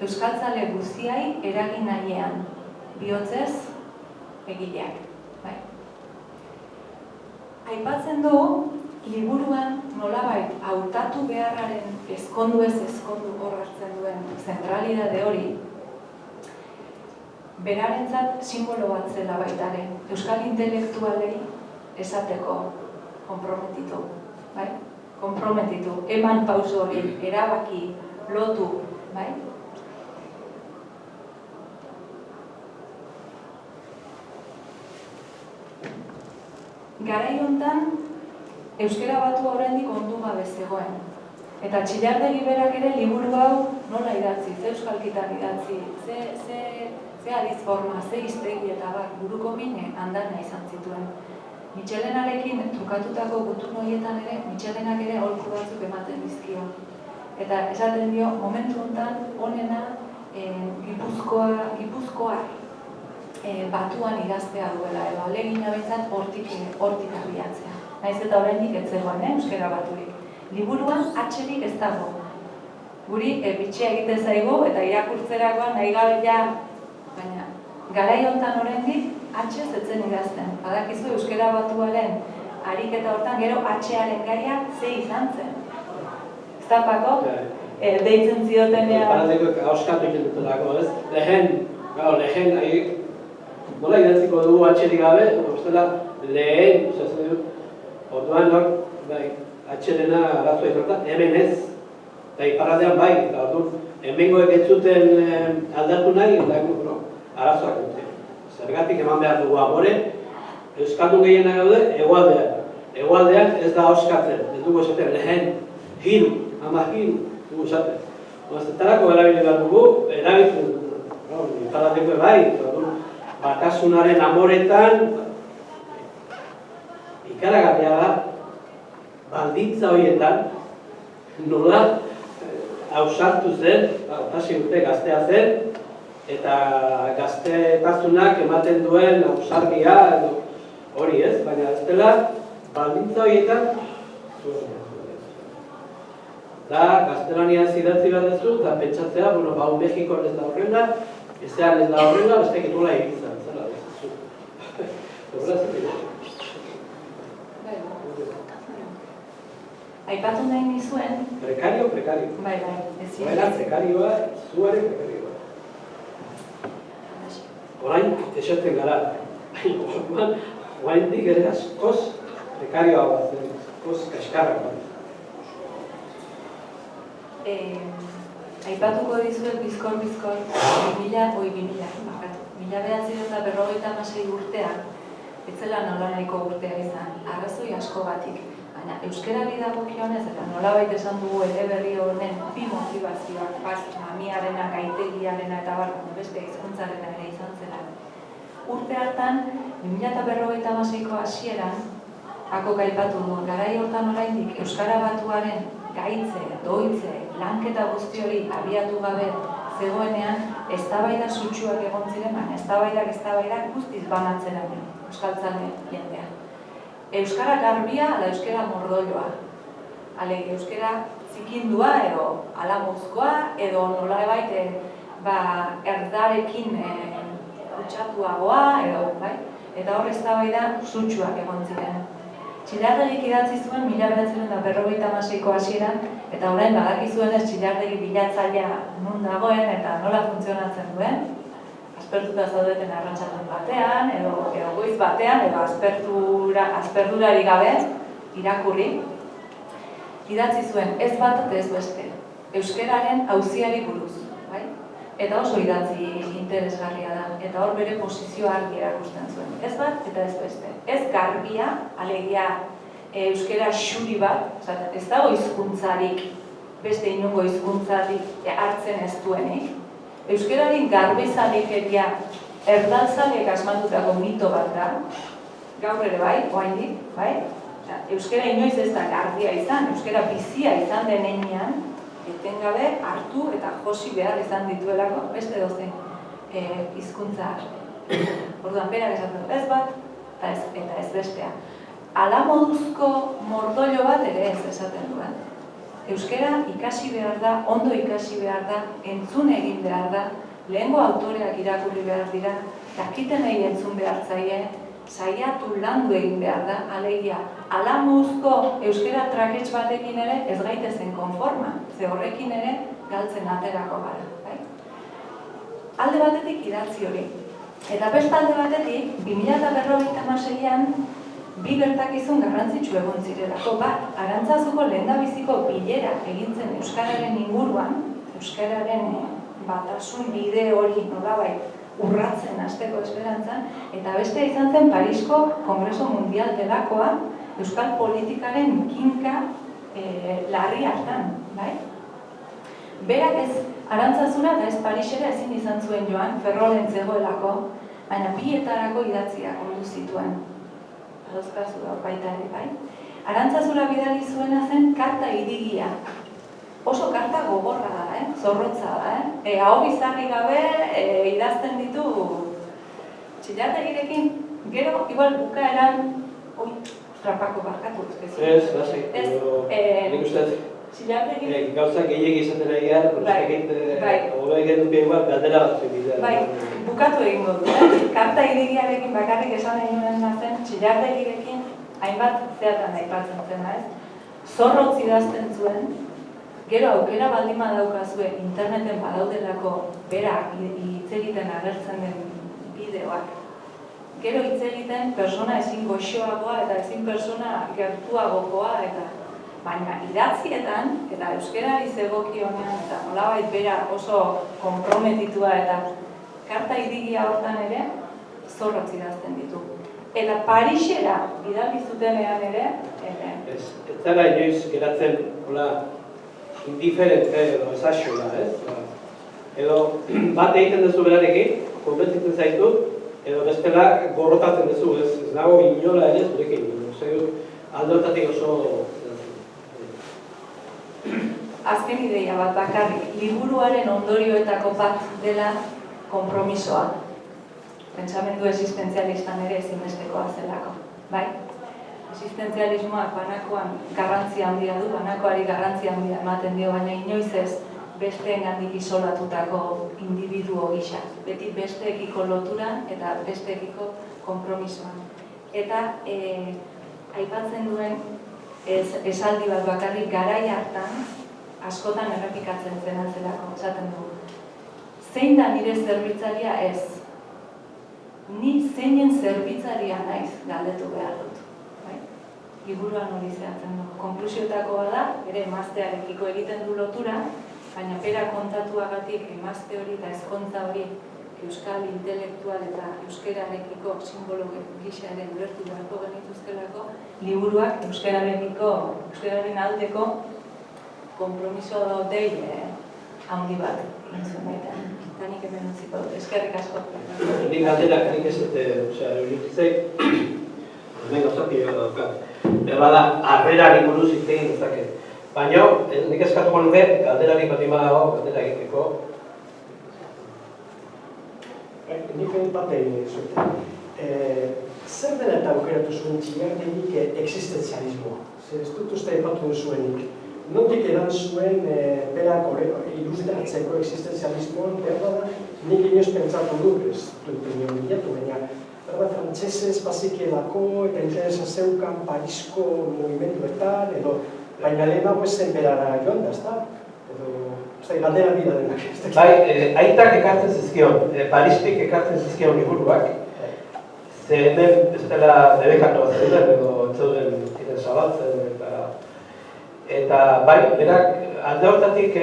Euskaltzale guztiai eragin nahiean, bihotzez egileak, bai? Aipatzen du, liburuan nolabait hautatu beharraren ezkondu ez ezkondu hor hartzen duen zentralidade hori, berarentzat simbolo bat zela baitare, euskal intelektualei esateko konprometitu, bai? Konprometitu, eman pauso hori, erabaki, lotu, bai? Garai hontan, euskara batu oraindik ondu gabe zegoen. Eta Txillardegi berak ere liburu hau nola idatzi, ze euskalkitan idatzi, ze adizforma, ze hiztegi eta bar, buruko mine handana izan zituen. Mitxelenarekin trukatutako gutun horietan ere, Mitxelenak ere aholku batzuk ematen dizkio. Eta esaten dio, momentu honetan, honena Gipuzkoa batuan idaztea duela, edo alegina behintzat hortik abiatzea. Naiz eta oraindik ez zegoen, euskara baturik. Liburuan atxerik ez dago. Guri bitxea egiten zaigu eta irakurtzerakoan nahi gabe ja, baina garai hontan oraindik atxez etzen idazten. Badakizu euskara batuaren ariketa hortan gero atxearen gaia ze izan zen. Ez da Pako? Deitzen ziotenean... Paraziko hauskatu egiten dutelako, ez? Lehen, nola idatziko dugu atxerik gabe, ustela lehen, orduan atxerena arazoa izan da, hemen ez, eta iparraldean bai, eta orduan, hemengoek ez zuten aldatu nahi, arazoak dute. Zergatik eman behar dugu amore, euskaldun gehienak gaude hegoaldean. Hegoaldean ez da auskatzen, ez dugu esaten lehen, hiru, dugu esaten. Zertarako erabili behar dugu, erabiltzen, ikalateko bai, batasunaren amoretan, ikaragarria da, baldintza horietan, nola ausartu zen, hasi urte gaztea zen, eta gaztetasunak ematen duen ausardia hori ez, baina ez dela baldintza horietan da gaztelaniaz idatzi behar duzu eta pentsatzea, bueno, hau Mexikon ez da horrela, ezean ez da horrela, beste nola egizan, zela duzu. Horrela zer Aipatu nahi nizuen... Prekario. Bai, ez Baina prekarioa, zuaren prekarioa. Orain, esaten gara. Orain dik ere askoz prekarioa bat, askoz kaskarrak bat. Aipatuko dizuet bizkor, 1956 urtean, etzela nolanahiko urtea izan, arrazoi asko batik. Baina, euskerari dagokionez eta nolabait esan dugu eleberri honen bi motivazioak, mamiarena, gaitegiarena eta beste hizkuntzarena ere izan zela. Urte hartan, 2056ko hasieran, akok aipatu du, garai hortan oraindik euskara batuaren gaitze, doitze, lanketa guzti hori abiatu gabe zegoenean, eztabaida sutsuak egon ziren, baina eztabaidak guztiz banatzen euskaltzale jendean. Euskara garbia ala euskara mordoioa. Alegi, euskara zikindua edo alamuzkoa edo nolabait erdarekin kutsatuagoa edo, bai? Eta hor eztabaida sutsuak egon ziren. Txillardegik idatzi zuen 1956ko hasieran eta orain badakizuenez Txillardegi bilatzailea non dagoen eta nola funtzionatzen duen. Aspertuta zaudeten arratsaldun batean, edo goiz batean, edo asperturarik gabe irakurri. Idatzi zuen ez bat eta ez beste, euskararen auziari buruz, bai? Eta oso idatzi interesgarria da, eta hor bere posizioa argi erakusten zuen. Ez bat eta ez beste. Ez garbia, alegia euskara xuri bat, ez dago hizkuntzarik, beste inongo hizkuntzarik hartzen ez duenik. Euskararin garbizalikeria erdaltzaleek asmatutako mito bat da, gaur ere bai, oraindik, bai? Euskara inoiz ez da garbia izan, euskara bizia izan denean, etengabe hartu eta josi behar izan dituelako beste dozen hizkuntza. Orduan, berak esaten du ez bat eta ez bestea. Hala moduzko mordoilo bat ere ez esaten duen. Euskara ikasi behar da, ondo ikasi behar da, entzun egin behar da, lehengo autoreak irakurri behar dira, dakitenei entzun behar zaie, saiatu landu egin behar da, alegia, alamuzko euskara trakets batekin ere ez gaitezen konforma, ze horrekin ere galtzen aterako gara. Bai? Alde batetik idatzi hori. Eta beste alde batetik, 2056an bi gertakizun garrantzitsu egon zirelako bat, Arantzazuko lehendabiziko bilera egintzen euskararen inguruan, euskararen batasun bide hori nolabait urratzen hasteko esperantzan, eta beste izan zen Parisko Kongreso Mundial delakoa euskal politikaren kinka larri hartan, bai? Berak ez Arantzazura eta ez Parisera ezin izan zuen joan, Ferrolen zegoelako, baina bietarako idatziak ordu zituen. Adozkazu da baita ere, bai? Arantzazura bidali zuena zen karta irigia. Oso karta gogorra da, zorrotza da, hau bizarri gabe idazten ditu Txillardegirekin, gero, igual bukaeran, trapako barkatu, ez, lasai, nik ustez, gauzak gehiagi izaten ari gara, hori egin duke igual, galdera bat zuik. Bai, bukatu egingo du, karta irigiarekin bakarrik esan egin nuen zen, Txillardegirekin hainbat zeatan aipatzen zen, zorrotz idazten zuen, gero aukera baldin badaukazue interneten badaudelako berak hitz egiten agertzen den bideoak. Gero hitz egiten persona ezin goxoagoa eta ezin persona gertuagokoa eta baina idatzietan eta euskarari zegokionean eta nolabait bera oso konprometitua eta karta idigia hortan ere zorrotz idazten ditu. Eta Parisera bidali zutenean ere, Ez zara inoiz geratzen, hola, indiferente edo esaxola, ez? Edo bat egiten duzu berarekin, konbentzitzen zaitu, edo bestela gorrotatzen duzu, ez nago inola ere zurekin. Aldotatik oso... azken ideia bat bakarrik, liburuaren ondorioetako bat dela konpromisoa. Pentsamendu existentzialistan ere ezinbestekoa zelako, bai? Existentzialismoak banakoan garrantzia handia du, banakoari garrantzia handia ematen dio, baina inoiz ez besteengandik isolatutako individuo gisa. Beti besteekiko loturan eta besteekiko konpromisoan. Eta aipatzen duen esaldi bat bakarrik garai hartan askotan errepikatzen zena zelako, esaten dugu. Zein da nire zerbitzaria ez? Ni zeinen zerbitzaria naiz galdetu behar dut. Liburuan hori zehatzen du. Konklusioetakoa da, ere emaztearekiko egiten du lotura, baina bera kontatuagatik emazte hori eta ezkontza hori euskal intelektual eta euskerarekiko simbolo gisa ere ulertu beharko genituzkelako, liburuak euskararen aldeko konpromiso dei handi bat entzun baita. Eta nik hemen utziko dut, eskerrik asko. Nik galderak nik ez dute, iruditzei, hemen gauzati daukat. Bada, arberari buruz hitz egin dezaket. Baina, nik eskatuko nuke, galderarik bat dago, galdera egiteko. Nik bat egin zuten. Zer dela eta aukeratu zuen txigarrenik existenzialismoa? Ez dut uste epatu zuenik. Nondik edan zuen berak ilustratzeko existenzialismoan, behar da, nik inoz pentsatu du, ez dut inoen bilatu, baina frantsesez bazikielako eta interesa zeukan Parisko movimenduetan, edo baina lehenago ezen berara joan da, ezta? Edo, ez da, galdera bida denak. Bai, aitak ekartzen zizkion, Paristik ekartzen zizkion liburuak, ze hemen ez dela debekatua zeuden, edo zeuden ziren zabaltzen, eta bai, berak, alde hortatik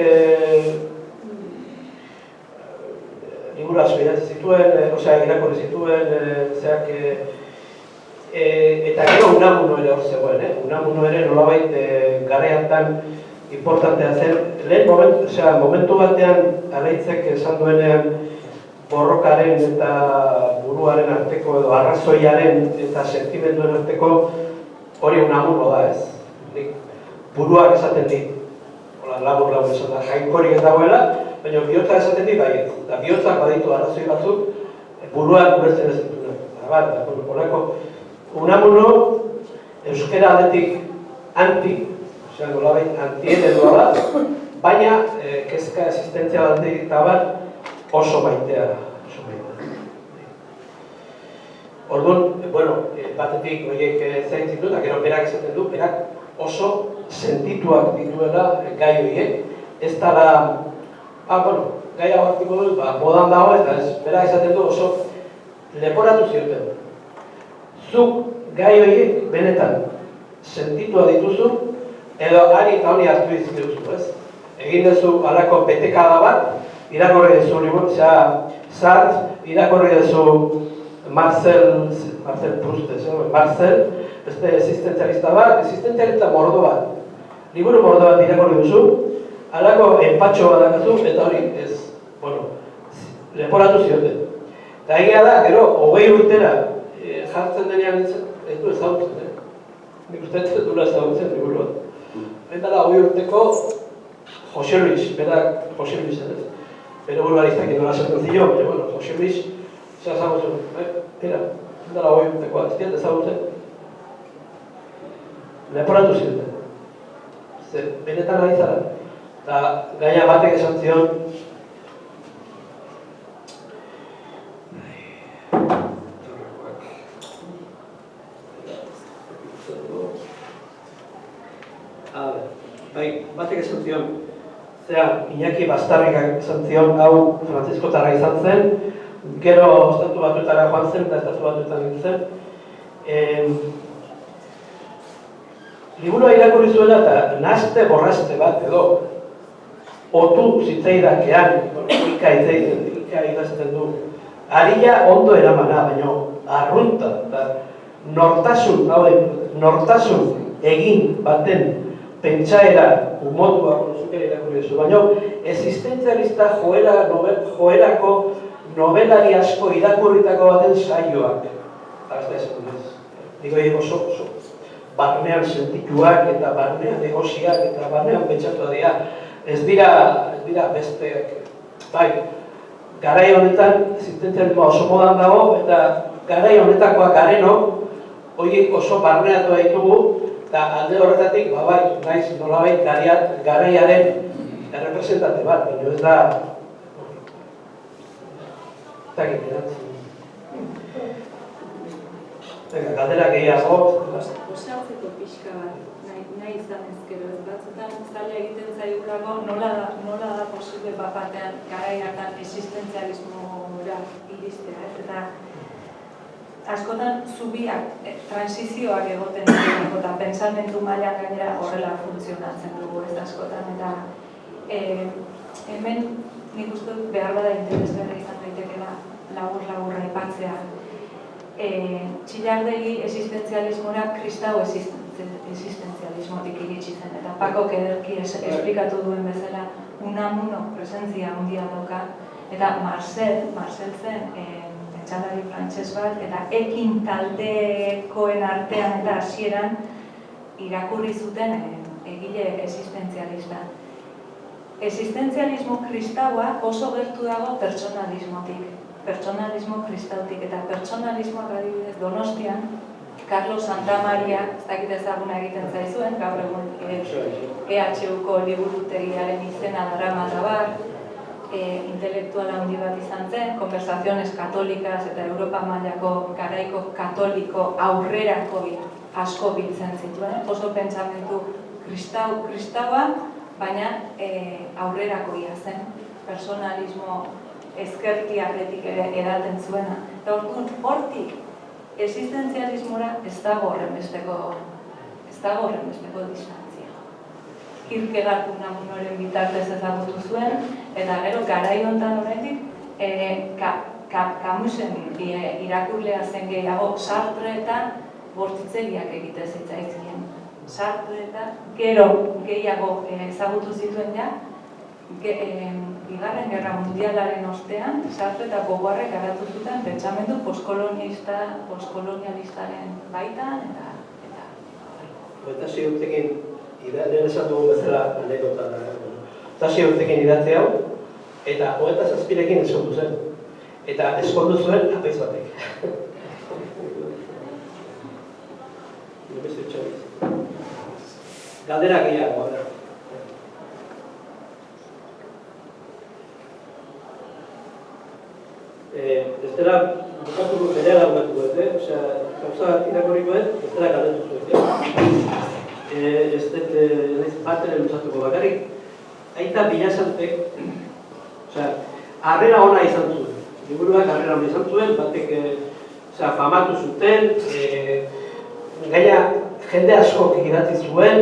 liburu asko idatzi zituen, irakurri zituen, eta gero Unamuno ere hor zegoen, Unamuno ere nolabait garai hartan importantea zen. Lehen momentu batean Aleitzek esan duenean borrokaren eta buruaren arteko edo arrazoiaren eta sentimenduen arteko hori Unamuno da ez. Buruak esaten dit, labur esan da, jainkorik ez dagoela, baina bihotza esaten dit baiet. Eta bihotzak baditu arrazoi batzuk, buruak ulertzen ez ditunak. Horreko, Unamuno euskera aldetik anti-eredua da, baina kezka existentzia aldetik tabar oso maitea da. Orduan, batetik horiek zaintzen du, eta gero berak esaten du, berak oso sentituak dituela gai horiek, ez dara, gai hau hartiko dut, modan dago, eta berak esaten du oso leporatu zioten. Zuk gai horiek benetan sentitua dituzu, edo ari eta honi hartu izkiduzu, ez? Egin duzu alako betekada bat, irakorri duzu Sartre, irakorri duzu Marcel Proust, beste existentzialista bat, existentzialista mordo bat. Liburu mordo bat irakorri duzu, alako enpatxo bat dakazu, eta hori ez, leporatu zioten. Eta egia da, gero, 20 urtera jartzen denean ez du ezagutzen, nik uste ez duela ezagutzen liburu bat. Eta da, 20 urteko Jose Luis, berak Jose Luis ez. Bere buruariztak edo lasatzen zio, baina, Jose Luis, zer ezagutzen, dela, 20 urtekoa, ez diat ezagutzen. Leporatu zioten. Benetan ari zara. Eta gaina batek esan zion, batek esan zion, Iñaki Bastarrikak esan zion, hau frantziskotarra izan zen, gero estatu batuetara joan zen eta estatu batuetan nintzen. Liburua irakurri zuela eta naste borraste bat edo otu zitzaidakean, ika idazten du Arila ondo eramana, baina arrunta, nortasun egin baten pentsaera umotua, baina existentzialista joerako novelari asko irakurritako baten saioak. Digo, oso barnean sentituak eta barnean egosiak eta barnean pentsatua dira. Ez dira besteak. Bai, garai honetan existentzialismoa oso modan dago eta garai honetakoak garenok horiek oso barneatu ditugu eta alde horretatik, bai, naiz nolabait garaiaren errepresentate bat, baina ez da galdera gehiago. Osatzeko pixka bat, nahi izan ezkero, ez batzutan zaila egiten zaigulako nola da posible bat batean garai hartan existentzialismora iristea, eta askotan zubiak, transizioak egoten dira, eta pentsamendu mailan gainera horrela funtzionatzen dugu ez askotan, eta hemen nik uste dut behar bada interesgarria izan daitekela labur-laburra aipatzea. Txillardegi existentzialismora kristau existentzialismotik iritsi zen, eta Pakok ederki esplikatu duen bezala Unamuno presentzia handia dauka, eta Marcel zen pentsalari frantses bat, eta ekin taldekoen artean eta hasieran irakurri zuten egile existentzialista. Existentzialismo kristaua oso gertu dago pertsonalismo kristautik, eta pertsonalismoak adibidez Donostian, Carlos Santamaria, ez dakit ezaguna egiten zaizuen, gaur egun EHUko liburutegiaren izena darama da bar, intelektuala handi bat izan zen, Conversaciones Católicas eta Europa mailako garaiko katoliko aurrerako asko biltzen zituen, oso pentsamendu kristaua, baina aurrerakoia zen, personalismo ezkertiarretik edaten zuena. Eta hortik, existentzialismora ez dago horrenbesteko distantzia. Kierkegaard Unamunoren bitartez ezagutu zuen, eta gero garai hontan horretik Camusen irakurlea zen gehiago Sartre eta bortitzegiak egite zitzaizkien. Sartre eta gero gehiago ezagutu zituen ja, Bigarren Gerra Mundialaren ostean, Sartre eta Beauvoirrek garatu zuten pentsamendu postkolonialistaren baitan, eta ziurtekin, lehen esan dugu bezala anekdota da. Eta ziurtekin idatzi hau, eta 27rekin eskondu zen. Eta eskondu zuen apaiz batek. Galdera gehiago, ez dela bukatuko bereala bukatuko, gauza irakorrikoen, ez dela galdetu zuen. Ez dut bateren luzatuko bakarrik. Aita Bilasantek, harrera ona izan zuen. Liburuak harrera ona izan zuen, batek famatu zuten, gaina jende asko idatzi zuen,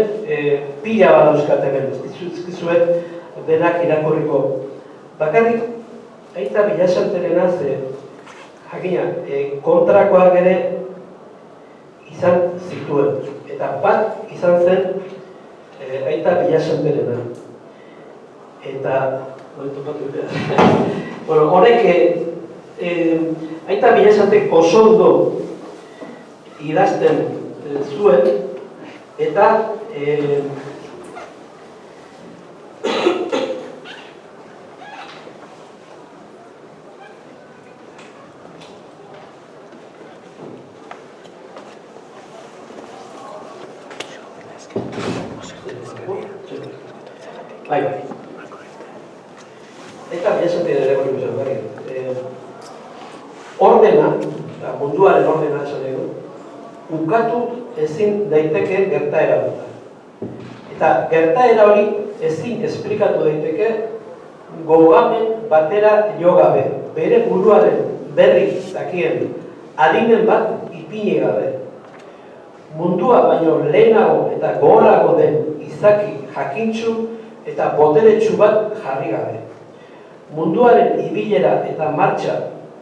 pila bat dauzkaten dizkizuet denak irakorriko. Bakarrik, Aita Bilasanterena jakina, kontrakoak ere izan zituen. Eta bat izan zen Aita Bilasanterena. Eta, horrek, Aita Bilasantek oso ondo idazten zuen, eta bai. Eta Bilasantek ere hori guztiak bai. Ordena, munduaren ordena esan dugu, ukatu ezin daiteke gertaera bat. Eta gertaera hori ezin esplikatu daiteke gogamen batera jo gabe, bere buruaren berri dakien adimen bat ipini gabe. Mundua baino lehenago eta gogorago den izaki jakintsu eta boteretsu bat jarri gabe. Munduaren ibilera eta martxa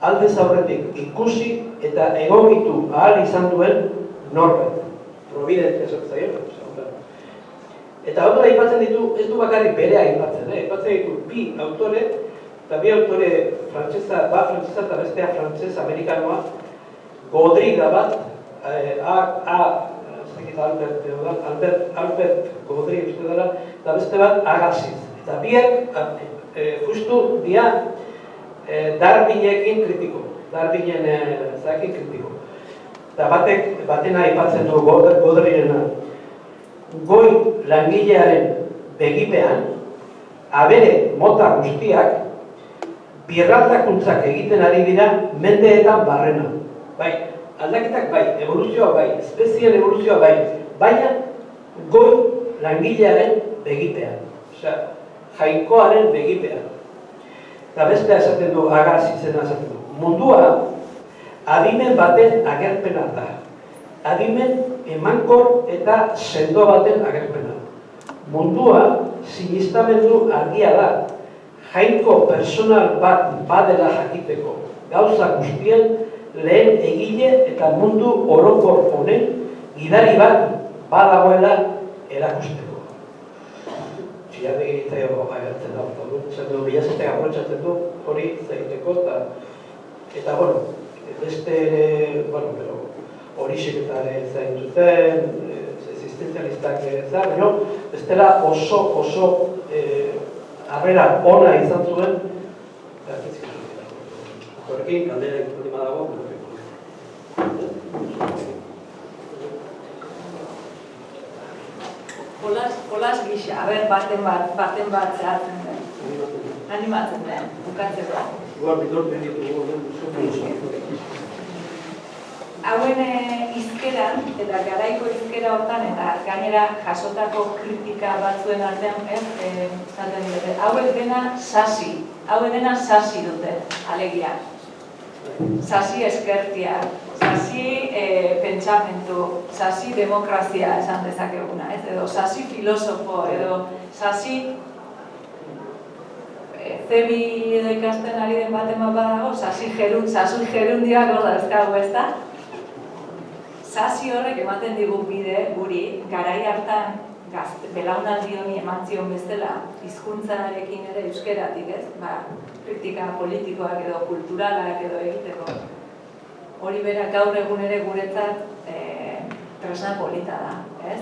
aldez aurretik ikusi eta egokitu ahal izan duen norbait. Providente esaten zaio. Eta autore aipatzen ditu, ez du bakarrik berea aipatzen, aipatzen ditu bi autore, eta bi autore frantsesa, bat frantsesa eta bestea frantses-amerikanoa, Gaudry da bat, Albert Gaudry uste dela, eta beste bat Agassiz. Eta biak justu dia Darwinekin kritiko, Darwinen zakin kritiko. Eta batena aipatzen du Gaudryrena. Goi langilearen begipean, abere mota guztiak, birraldakuntzak egiten ari dira mendeetan barrena. Bai, aldaketak bai, evoluzioa bai, espezien evoluzioa bai, baina goi langilearen begipean. Osea, jainkoaren begipean. Eta bestea esaten du, Agassiz izena esaten du. Mundua adimen baten agerpena da. Adimen emankor eta sendo baten agerpena. Mundua sinistamendu argia da. Jainko personal bat badela jakiteko. Gauza guztien lehen egile eta mundu orokor honen gidari bat badagoela erakusteko. Txilardegi egiteko agertzen da. Zaten du, bilazetek aprotxatzen du hori zaiteko eta bueno, beste ere, bueno, hori sekretare zain zuten, existenzialistak zain, baina bestela oso harrera ona izan zuen, horrekin, galdera ikutima dago, Jolas gisa, baten bat zehatzen den. Animatzen den, bukatzeko. Hauen hizkeran, eta garaiko hizkera hortan, eta gainera jasotako kritika batzuen artean, hauek dena sasi dute, alegia. Sasi eskertia, sasi pentsamentu, sasi demokrazia esan dezakeguna, edo sasi filosofo, edo sasi zebi edo ikasten ari den baten bat badago, sasi gerundiak hor dauzkagu, ez da? Sasi horrek ematen digu bide guri, garai hartan belaunaldi honi eman zion bezala, hizkuntzarekin ere euskeratik, ez? Kritika politikoak edo kulturalak edo egiteko. Hori bera gaur egun ere guretzat tresna polita da, ez?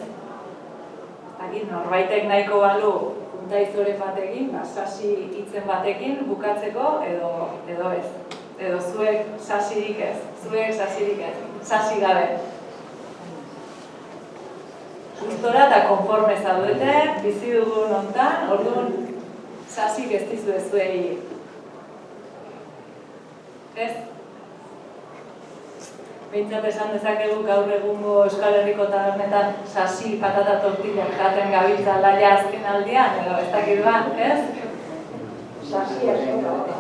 Norbaitek nahiko balu puntaizore batekin, sasi hitzen batekin bukatzeko edo ez. Edo zuek sasirik ez, sasi gabe. Gustora eta konforme zaudete, bizi dugun hontan, orduan sasik ez dizu ezuei. Ez? Behintzat esan dezakegu gaur egungo Euskal Herriko tabernetan sasi patata tortillak jaten gabiltza laia azken aldian, edo ez dakit ban, ez? Sasi asko da horra.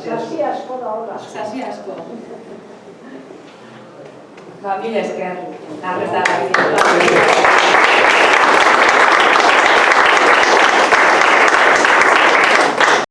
Sasi asko da horra. Sasi asko. Mila esker. Arreta.